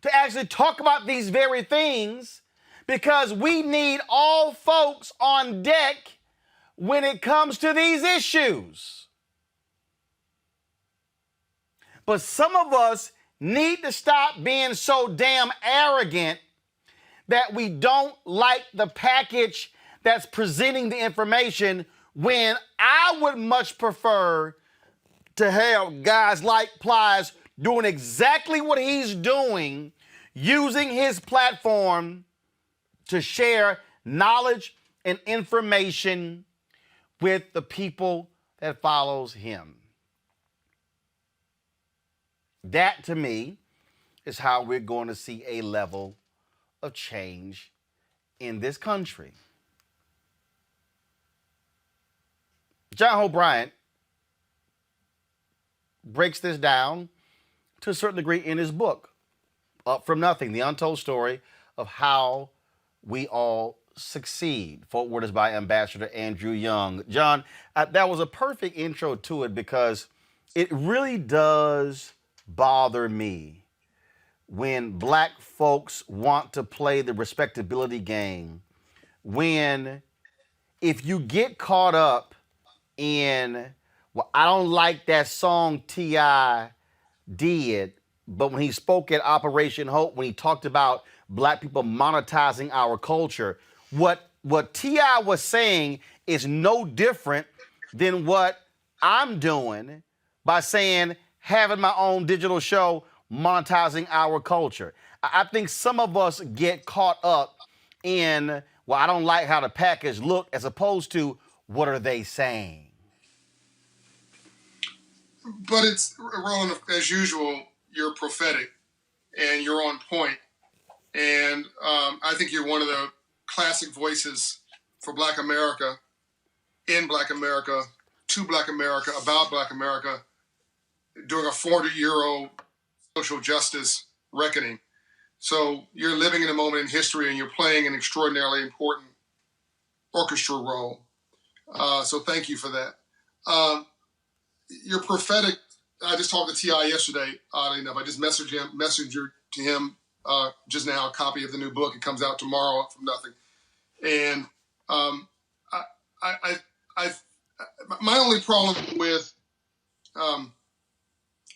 to actually talk about these very things, because we need all folks on deck when it comes to these issues. But some of us need to stop being so damn arrogant that we don't like the package that's presenting the information, when I would much prefer to have guys like Plies doing exactly what he's doing, using his platform to share knowledge and information with the people that follows him. That, to me, is how we're going to see a level of change in this country. John Hope Bryant breaks this down to a certain degree in his book, Up From Nothing, The Untold Story of How We All Succeed. Forward is by Ambassador Andrew Young. John, that was a perfect intro to it, because it really does bother me when black folks want to play the respectability game, when if you get caught up in, well, I don't like that song T.I. did, but when he spoke at Operation Hope, when he talked about black people monetizing our culture, what T.I. was saying is no different than what I'm doing by saying having my own digital show monetizing our culture. I think some of us get caught up in, well, I don't like how the package look, as opposed to what are they saying? But it's, Roland, as usual, you're prophetic and you're on point. And I think you're one of the classic voices for Black America, in Black America, to Black America, about Black America, during a 400-year-old social justice reckoning. So you're living in a moment in history, and you're playing an extraordinarily important orchestral role. So thank you for that. You're prophetic I just talked to T.I. yesterday, oddly enough. I just messaged him just now, a copy of the new book. It comes out tomorrow from nothing. And my only problem with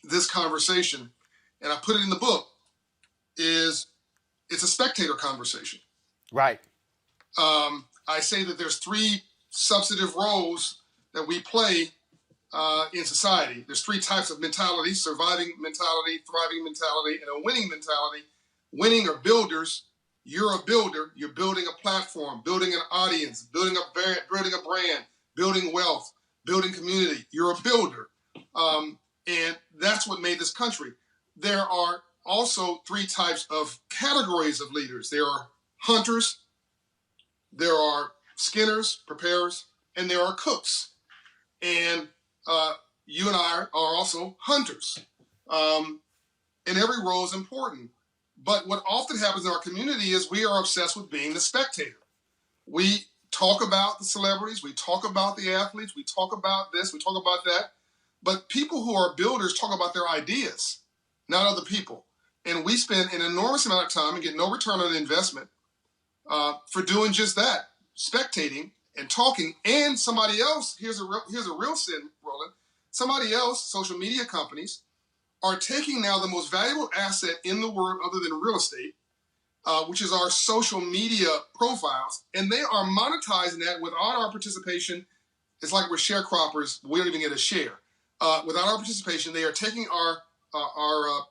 this conversation, and I put it in the book, is it's a spectator conversation. Right. I say that there's three substantive roles that we play in society. There's three types of mentality: surviving mentality, thriving mentality, and a winning mentality. Winning are builders. You're a builder. You're building a platform, building an audience, building a brand, building wealth, building community. You're a builder. And that's what made this country. There are also three types of categories of leaders. There are hunters, there are skinners, preparers, and there are cooks. And you and I are also hunters. And every role is important. But what often happens in our community is we are obsessed with being the spectator. We talk about the celebrities, we talk about the athletes, we talk about this, we talk about that. But people who are builders talk about their ideas, not other people. And we spend an enormous amount of time and get no return on the investment for doing just that, spectating and talking. And somebody else, here's a real sin, Roland. Somebody else, social media companies, are taking now the most valuable asset in the world other than real estate, which is our social media profiles, and they are monetizing that without our participation. It's like we're sharecroppers. We don't even get a share. Without our participation, they are taking our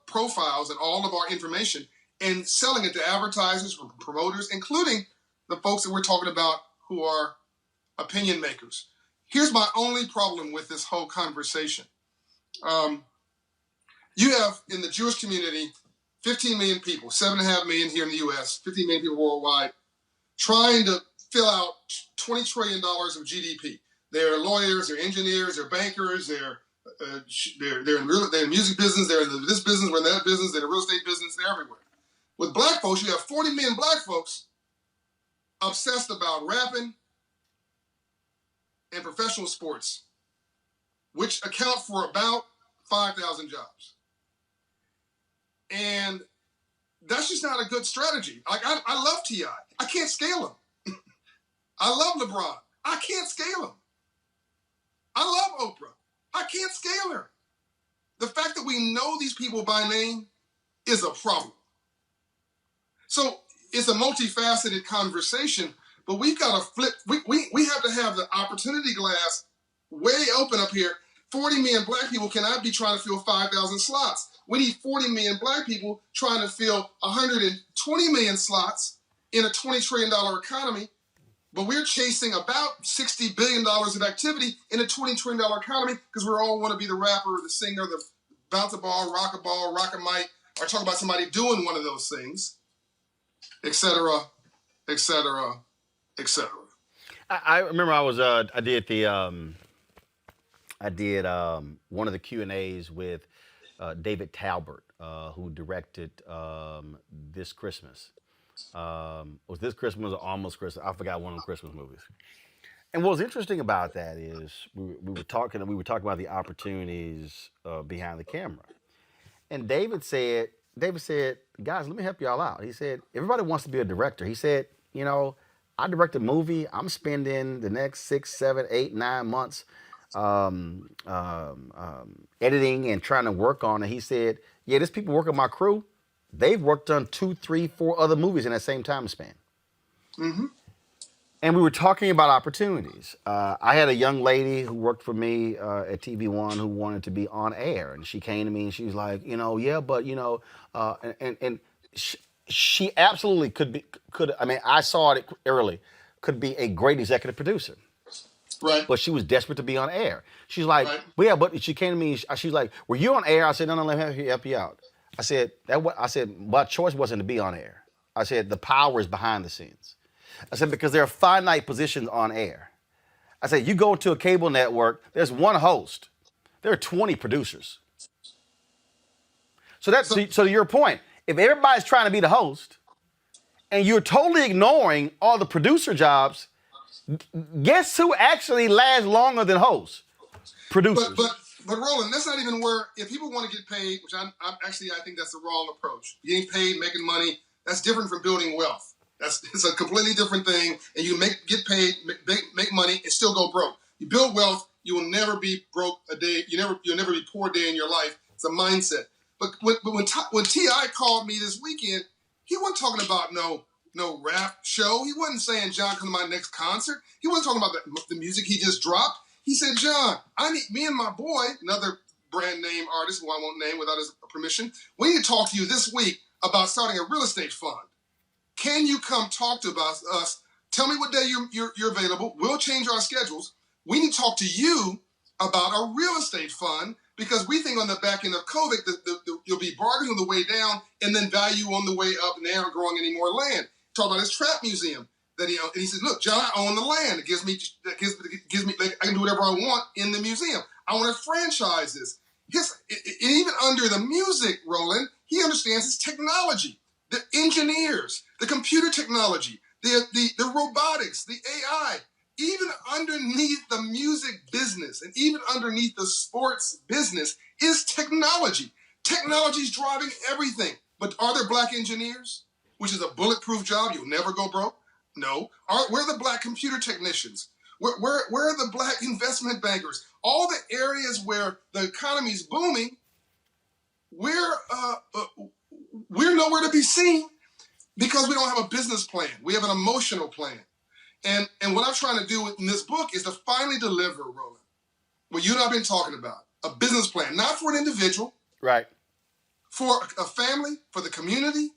profiles and all of our information and selling it to advertisers, promoters, including the folks that we're talking about who are opinion makers. Here's my only problem with this whole conversation. You have, in the Jewish community, 15 million people, 7.5 million here in the U.S., 15 million people worldwide, trying to fill out $20 trillion of GDP. They're lawyers, they're engineers, they're bankers, they're in music business, they're in this business, we're in that business, they're in the real estate business, they're everywhere. With black folks, you have 40 million black folks obsessed about rapping and professional sports, which account for about 5,000 jobs. And that's just not a good strategy. Like, I love T.I. I can't scale him. I love LeBron. I can't scale him. I love Oprah. I can't scale her. The fact that we know these people by name is a problem. So it's a multifaceted conversation, but we've got to flip. We have to have the opportunity glass way open up here. 40 million black people cannot be trying to fill 5,000 slots. We need 40 million black people trying to fill 120 million slots in a $20 trillion economy. But we're chasing about $60 billion of activity in a $20 trillion economy because we all want to be the rapper, the singer, the bounce a ball, rock a mic, or talk about somebody doing one of those things, et cetera, et cetera, et cetera. I remember I did one of the Q&As with David Talbert, who directed This Christmas. Was This Christmas or Almost Christmas? I forgot one of the Christmas movies. And what was interesting about that is we were talking about the opportunities behind the camera. And David said, guys, let me help y'all out. He said, everybody wants to be a director. He said, I direct a movie. I'm spending the next 6, 7, 8, 9 months editing and trying to work on it. He said, yeah, there's people working my crew. They've worked on 2, 3, 4 other movies in that same time span. Mm-hmm. And we were talking about opportunities. I had a young lady who worked for me at TV One who wanted to be on air, and she came to me and she was like, yeah, but she absolutely could. I mean, I saw it early. Could be a great executive producer. Right. But she was desperate to be on air. She's like, right. Well, yeah, but she came to me. She's like, were you on air? I said, no, let me help you out. I said, my choice wasn't to be on air. I said, the power is behind the scenes. I said, because there are finite positions on air. I said, you go to a cable network, there's one host. There are 20 producers. So to your point, if everybody's trying to be the host and you're totally ignoring all the producer jobs, guess who actually lasts longer than hosts? Producers. But Roland, that's not even where, if people want to get paid, which I think that's the wrong approach. Getting paid, making money, that's different from building wealth. It's a completely different thing. And you get paid, make money, and still go broke. You build wealth, you will never be broke a day. You'll never be poor a day in your life. It's a mindset. But when T.I. called me this weekend, he wasn't talking about no rap show. He wasn't saying, John, come to my next concert. He wasn't talking about the music he just dropped. He said, John, me and my boy, another brand name artist who I won't name without his permission, we need to talk to you this week about starting a real estate fund. Can you come talk to us? Tell me what day you're available. We'll change our schedules. We need to talk to you about a real estate fund because we think on the back end of COVID that you'll be bargaining on the way down and then value on the way up, and they aren't growing any more land. Talk about his trap museum that he owned. And he said, look, John, I own the land. It gives me like, I can do whatever I want in the museum. I want to franchise this. Even under the music, Roland, he understands his technology, the engineers, the computer technology, the robotics, the AI. Even underneath the music business and even underneath the sports business is technology. Technology is driving everything. But are there black engineers, which is a bulletproof job? You'll never go broke. No. Where are the black computer technicians? Where are the black investment bankers? All the areas where the economy is booming, we're nowhere to be seen because we don't have a business plan. We have an emotional plan. And what I'm trying to do in this book is to finally deliver, Roland, what you and I have been talking about, a business plan, not for an individual, right? For a family, for the community,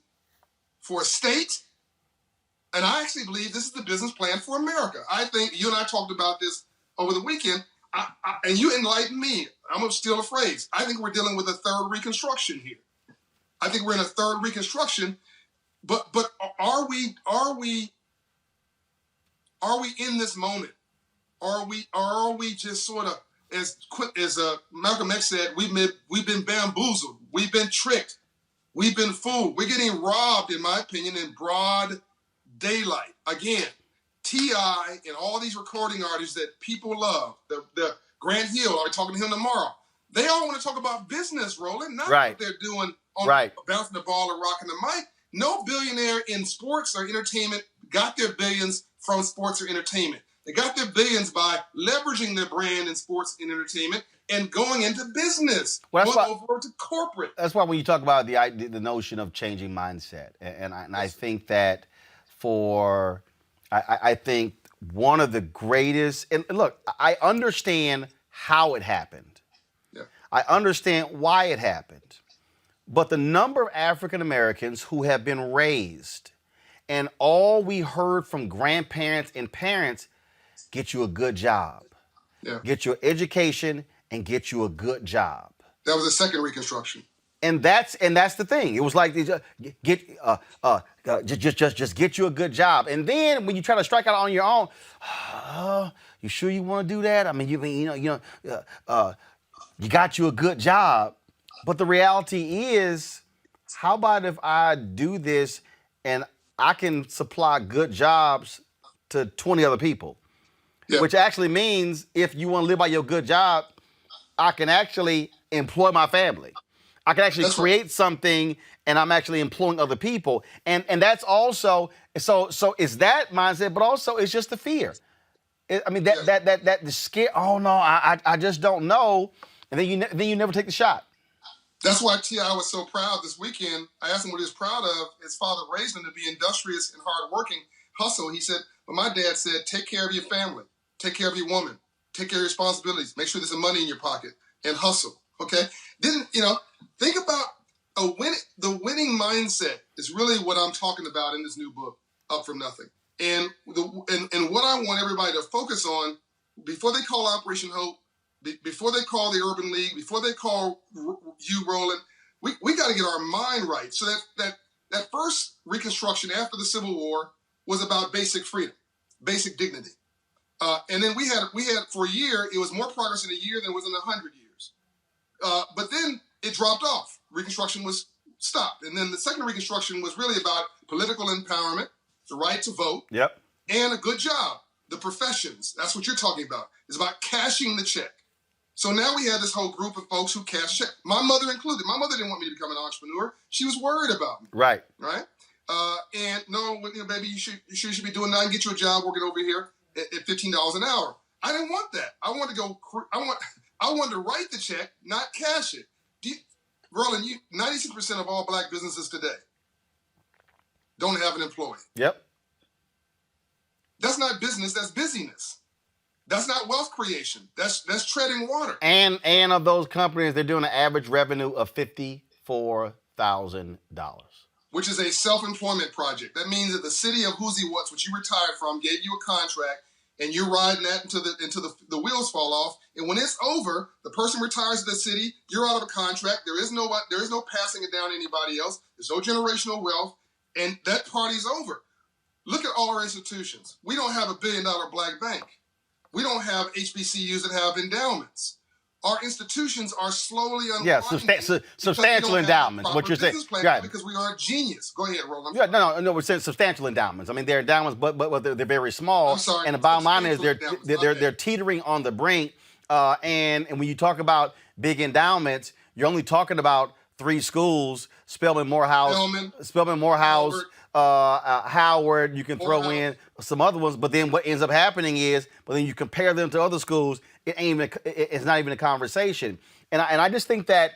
for a state. And I actually believe this is the business plan for America. I think you and I talked about this over the weekend, and you enlightened me. I'm going to steal a phrase. I think we're dealing with a third Reconstruction here. I think we're in a third Reconstruction, but are we in this moment? Are we just sort of, as Malcolm X said, we've been bamboozled, we've been tricked, we've been fooled. We're getting robbed, in my opinion, in broad daylight. Again, T.I. and all these recording artists that people love, the Grant Hill, I'll be talking to him tomorrow. They all want to talk about business, Roland, not what they're doing on bouncing the ball and rocking the mic. No billionaire in sports or entertainment got their billions from sports or entertainment. They got their billions by leveraging their brand in sports and entertainment and going into business, going over to corporate. That's why when you talk about the notion of changing mindset, and I think that I think one of the greatest, and look, I understand how it happened. Yeah. I understand why it happened. But the number of African Americans who have been raised and all we heard from grandparents and parents, get you a good job. Yeah. Get your education and get you a good job. That was the second Reconstruction. And that's the thing. It was like just get you a good job. And then when you try to strike out on your own, you sure you want to do that? I mean, you got you a good job. But the reality is, how about if I do this and I can supply good jobs to 20 other people? Yeah. Which actually means if you want to live by your good job, I can actually employ my family. I can actually create something, and I'm actually employing other people. And that's also, so it's that mindset, but also it's just the fear. The scare, oh no, I just don't know. And then you never take the shot. That's why T.I. was so proud this weekend. I asked him what he was proud of. His father raised him to be industrious and hardworking, hustle. He said, but my dad said, take care of your family, take care of your woman, take care of your responsibilities, make sure there's some money in your pocket, and hustle, okay? Then, think about the winning mindset is really what I'm talking about in this new book, Up From Nothing. And what I want everybody to focus on, before they call Operation Hope, before they call the Urban League, before they call you, Roland, we got to get our mind right. So that first Reconstruction after the Civil War was about basic freedom, basic dignity. And then we had for a year, it was more progress in a year than it was in 100 years. But then it dropped off. Reconstruction was stopped. And then the second Reconstruction was really about political empowerment, the right to vote, and a good job, the professions. That's what you're talking about. It's about cashing the check. So now we have this whole group of folks who cash check. My mother included. My mother didn't want me to become an entrepreneur. She was worried about me. Right. Right. And no, baby, you should be doing that and get you a job working over here at $15 an hour. I didn't want that. I wanted to go. I wanted to write the check, not cash it. Roland, 96% of all black businesses today don't have an employee. Yep. That's not business. That's busyness. That's not wealth creation. That's treading water. And of those companies, they're doing an average revenue of $54,000. Which is a self-employment project. That means that the city of Whoozy What's, which you retired from, gave you a contract, and you're riding that until the wheels fall off. And when it's over, the person retires to the city. You're out of a contract. There is no passing it down to anybody else. There's no generational wealth, and that party's over. Look at all our institutions. We don't have $1 billion black bank. We don't have HBCUs that have endowments. Our institutions are slowly unwinding. Yeah, substantial endowments. What you're saying, right? Because we are a genius. Go ahead, Roland. Yeah, no. We're saying substantial endowments. I mean, they're endowments, but they're very small. I'm sorry. And the bottom line is they're teetering on the brink. And when you talk about big endowments, you're only talking about 3 schools: Spelman Morehouse, Howard. You can throw in some other ones, but then what ends up happening is, then you compare them to other schools. It's not even a conversation. And I just think that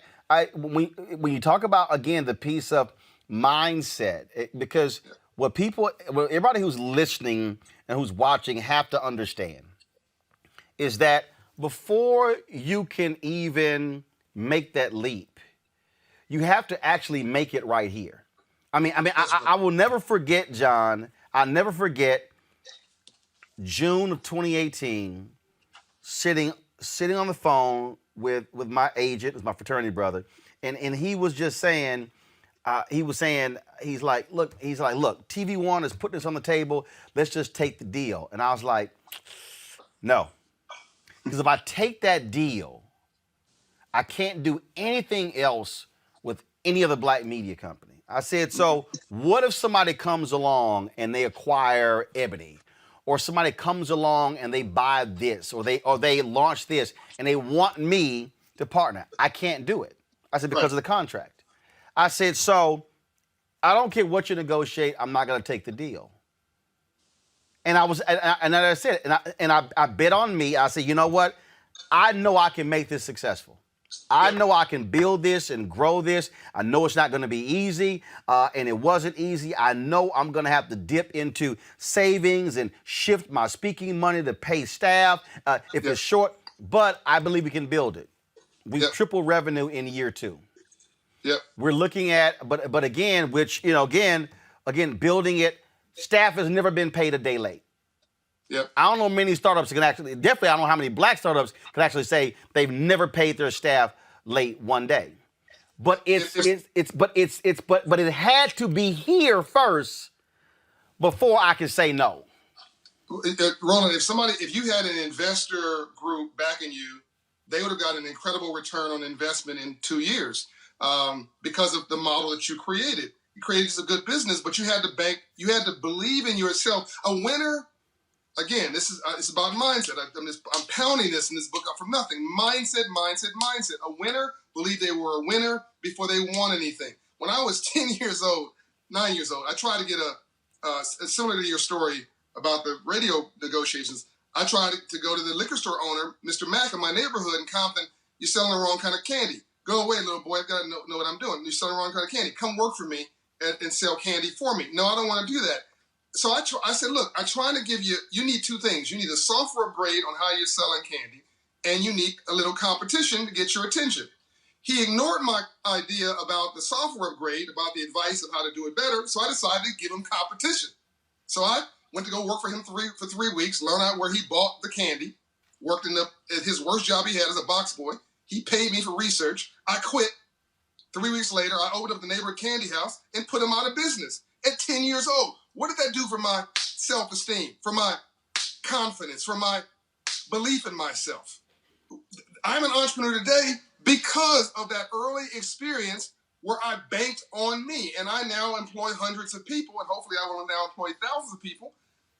when you talk about, again, the piece of mindset, because what everybody who's listening and who's watching have to understand is that before you can even make that leap, you have to actually make it right here. I will never forget, John. I'll never forget June of 2018, sitting on the phone with my agent, my fraternity brother, and he was just saying, he's like, look, TV One is putting this on the table. Let's just take the deal. And I was like, no, because if I take that deal, I can't do anything else with any other black media company. I said, so what if somebody comes along and they acquire Ebony, or somebody comes along and they buy this, or they launch this, and they want me to partner? I can't do it. I said, because of the contract. I said, so I don't care what you negotiate, I'm not going to take the deal. And I said, I bet on me. I said, you know what? I know I can make this successful. I know I can build this and grow this. I know it's not going to be easy, and it wasn't easy. I know I'm going to have to dip into savings and shift my speaking money to pay staff if it's short, but I believe we can build it. We triple revenue in year 2. Yep. We're looking at, but again, again, building it, staff has never been paid a day late. Yep. I don't know many startups can actually, definitely I don't know how many black startups can actually say they've never paid their staff late one day. But it had to be here first before I could say no. Roland, if you had an investor group backing you, they would have got an incredible return on investment in 2 years because of the model that you created. You created a good business, but you had to believe in yourself. A winner. Again, it's about mindset. I'm pounding this in this book up from nothing. Mindset. A winner believed they were a winner before they won anything. When I was 9 years old, I tried to get similar to your story about the radio negotiations. I tried to go to the liquor store owner, Mr. Mack, in my neighborhood in Compton. You're selling the wrong kind of candy. Go away, little boy. I've got to know what I'm doing. You're selling the wrong kind of candy. Come work for me and sell candy for me. No, I don't want to do that. So I said, look, I'm trying to give you need 2 things. You need a software upgrade on how you're selling candy, and you need a little competition to get your attention. He ignored my idea about the software upgrade, about the advice of how to do it better, so I decided to give him competition. So I went to go work for him for 3 weeks, learn out where he bought the candy, worked at his worst job he had as a box boy. He paid me for research. I quit. 3 weeks later, I opened up the neighborhood candy house and put him out of business at 10 years old. What did that do for my self-esteem, for my confidence, for my belief in myself? I'm an entrepreneur today because of that early experience where I banked on me. And I now employ hundreds of people, and hopefully I will now employ thousands of people.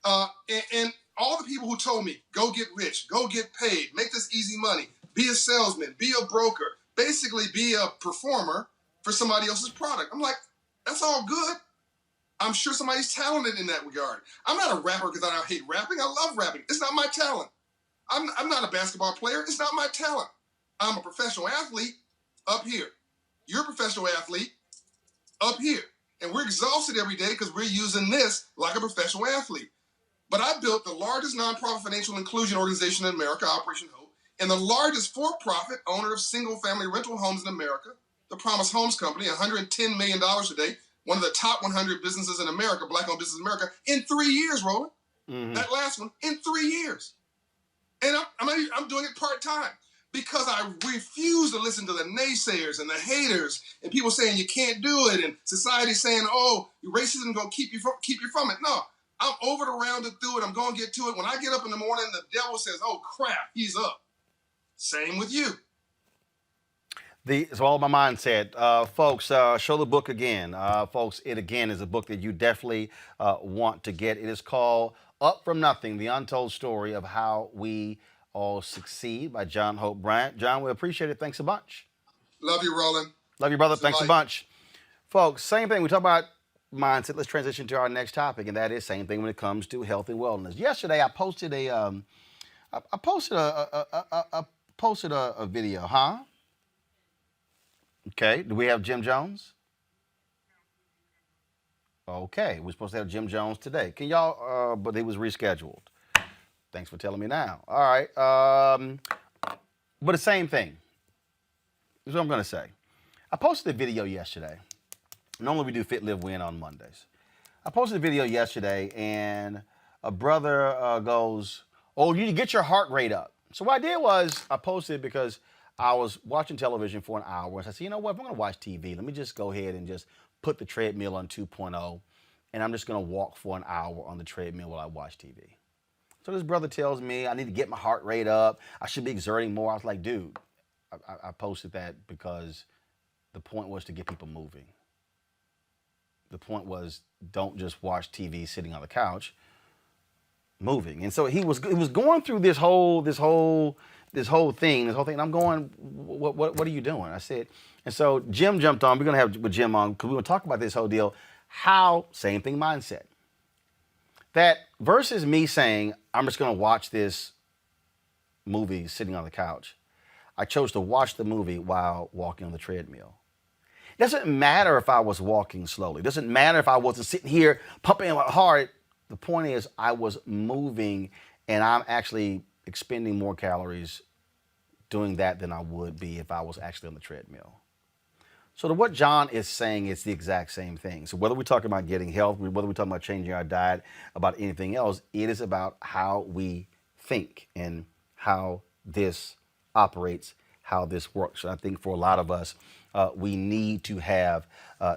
And all the people who told me, go get rich, go get paid, make this easy money, be a salesman, be a broker, basically be a performer for somebody else's product. I'm like, that's all good. I'm sure somebody's talented in that regard. I'm not a rapper because I hate rapping. I love rapping. It's not my talent. I'm not a basketball player. It's not my talent. I'm a professional athlete up here. You're a professional athlete up here. And we're exhausted every day because we're using this like a professional athlete. But I built the largest nonprofit financial inclusion organization in America, Operation Hope, and the largest for-profit owner of single-family rental homes in America, the Promise Homes Company, $110 million today, one of the top 100 businesses in America, black-owned businesses in America, in 3 years, Roland. Mm-hmm. That last one, in 3 years. And I'm doing it part-time because I refuse to listen to the naysayers and the haters and people saying you can't do it and society saying, oh, racism is going to keep you from it. No, I'm over to round it through it. I'm going to get to it. When I get up in the morning, the devil says, oh, crap, he's up. Same with you. It's all my mindset. Folks, show the book again. Folks, it again is a book that you definitely want to get. It is called Up From Nothing, The Untold Story of How We All Succeed by John Hope Bryant. John, we appreciate it. Thanks a bunch. Love you, Roland. Love you, brother. It's Thanks a bunch. Folks, same thing. We talk about mindset. Let's transition to our next topic, and that is same thing when it comes to health and wellness. Yesterday, I posted a video, huh? Okay. Do we have Jim Jones? Okay. We're supposed to have Jim Jones today. Can y'all, but it was rescheduled. Thanks for telling me now. All right. But the same thing. Here's what I'm going to say. I posted a video yesterday. Normally we do Fit, Live, Win on Mondays. I posted a video yesterday and a brother goes, oh, you need to get your heart rate up. So what I did was I posted it because I was watching television for an hour. And I said, you know what? If I'm going to watch TV, let me just go ahead and just put the treadmill on 2.0. And I'm just going to walk for an hour on the treadmill while I watch TV. So this brother tells me I need to get my heart rate up. I should be exerting more. I was like, dude, I posted that because the point was to get people moving. The point was don't just watch TV sitting on the couch, moving. And so he was going through this whole thing. And I'm going, what are you doing? I said, and so Jim jumped on. We're going to have with Jim on because we're going to talk about this whole deal. How, same thing mindset. That versus me saying, I'm just going to watch this movie sitting on the couch. I chose to watch the movie while walking on the treadmill. It doesn't matter if I was walking slowly. It doesn't matter if I wasn't sitting here pumping hard. The point is I was moving and I'm actually expending more calories doing that than I would be if I was actually on the treadmill. So to what John is saying, it's the exact same thing. So whether we're talking about getting health, whether we're talking about changing our diet, about anything else, it is about how we think and how this operates, how this works. And I think for a lot of us, we need to have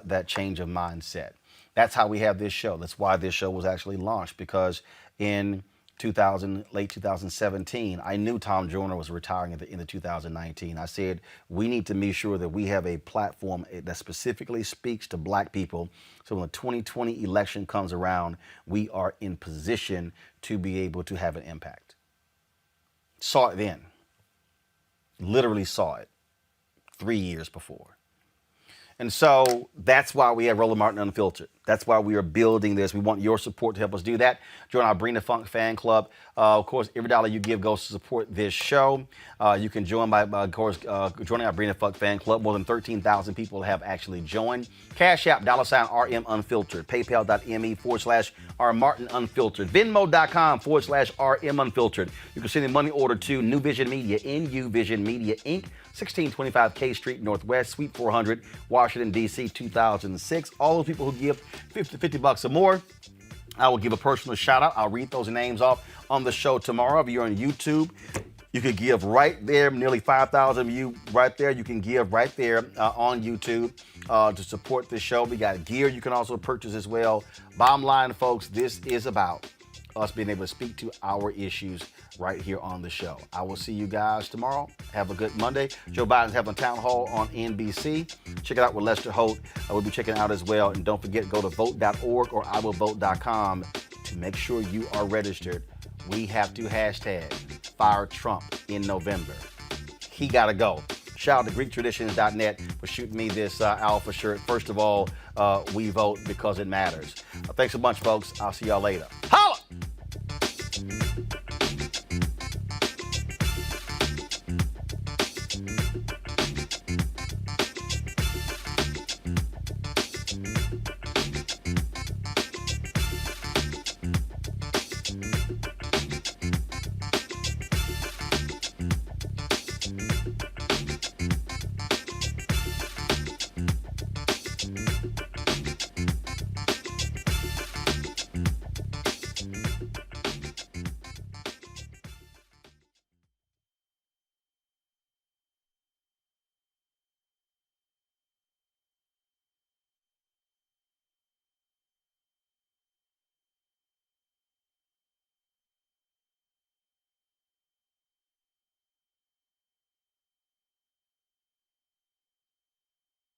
that change of mindset. That's how we have this show. That's why this show was actually launched, because in late 2017, I knew Tom Joyner was retiring at the end of 2019. I said, we need to make sure that we have a platform that specifically speaks to black people. So when the 2020 election comes around, we are in position to be able to have an impact. Saw it then. Literally saw it 3 years before. And so that's why we have Roland Martin Unfiltered. That's why we are building this. We want your support to help us do that. Join our Bring the Funk fan club. Of course, every dollar you give goes to support this show. You can join by, of course, joining our Bring the Funk fan club. More than 13,000 people have actually joined. Cash App, $RM Unfiltered. PayPal.me/R Martin Unfiltered. Venmo.com/RM Unfiltered. You can send a money order to New Vision Media, NU Vision Media, Inc., 1625 K Street Northwest, Suite 400, Washington, D.C., 2006. All those people who give $50 or more, I will give a personal shout out. I'll read those names off on the show tomorrow. If you're on YouTube, you can give right there. Nearly 5,000 of you right there. You can give right there on YouTube to support this show. We got gear you can also purchase as well. Bottom line, folks, this is about us being able to speak to our issues right here on the show. I will see you guys tomorrow. Have a good Monday. Joe Biden's having a town hall on NBC. Check it out with Lester Holt. We'll be checking it out as well. And don't forget, go to vote.org or iwillvote.com to make sure you are registered. We have to hashtag Fire Trump in November. he got to go. Shout out to GreekTraditions.net for shooting me this alpha shirt. First of all, we vote because it matters. Thanks a bunch, folks. I'll see y'all later.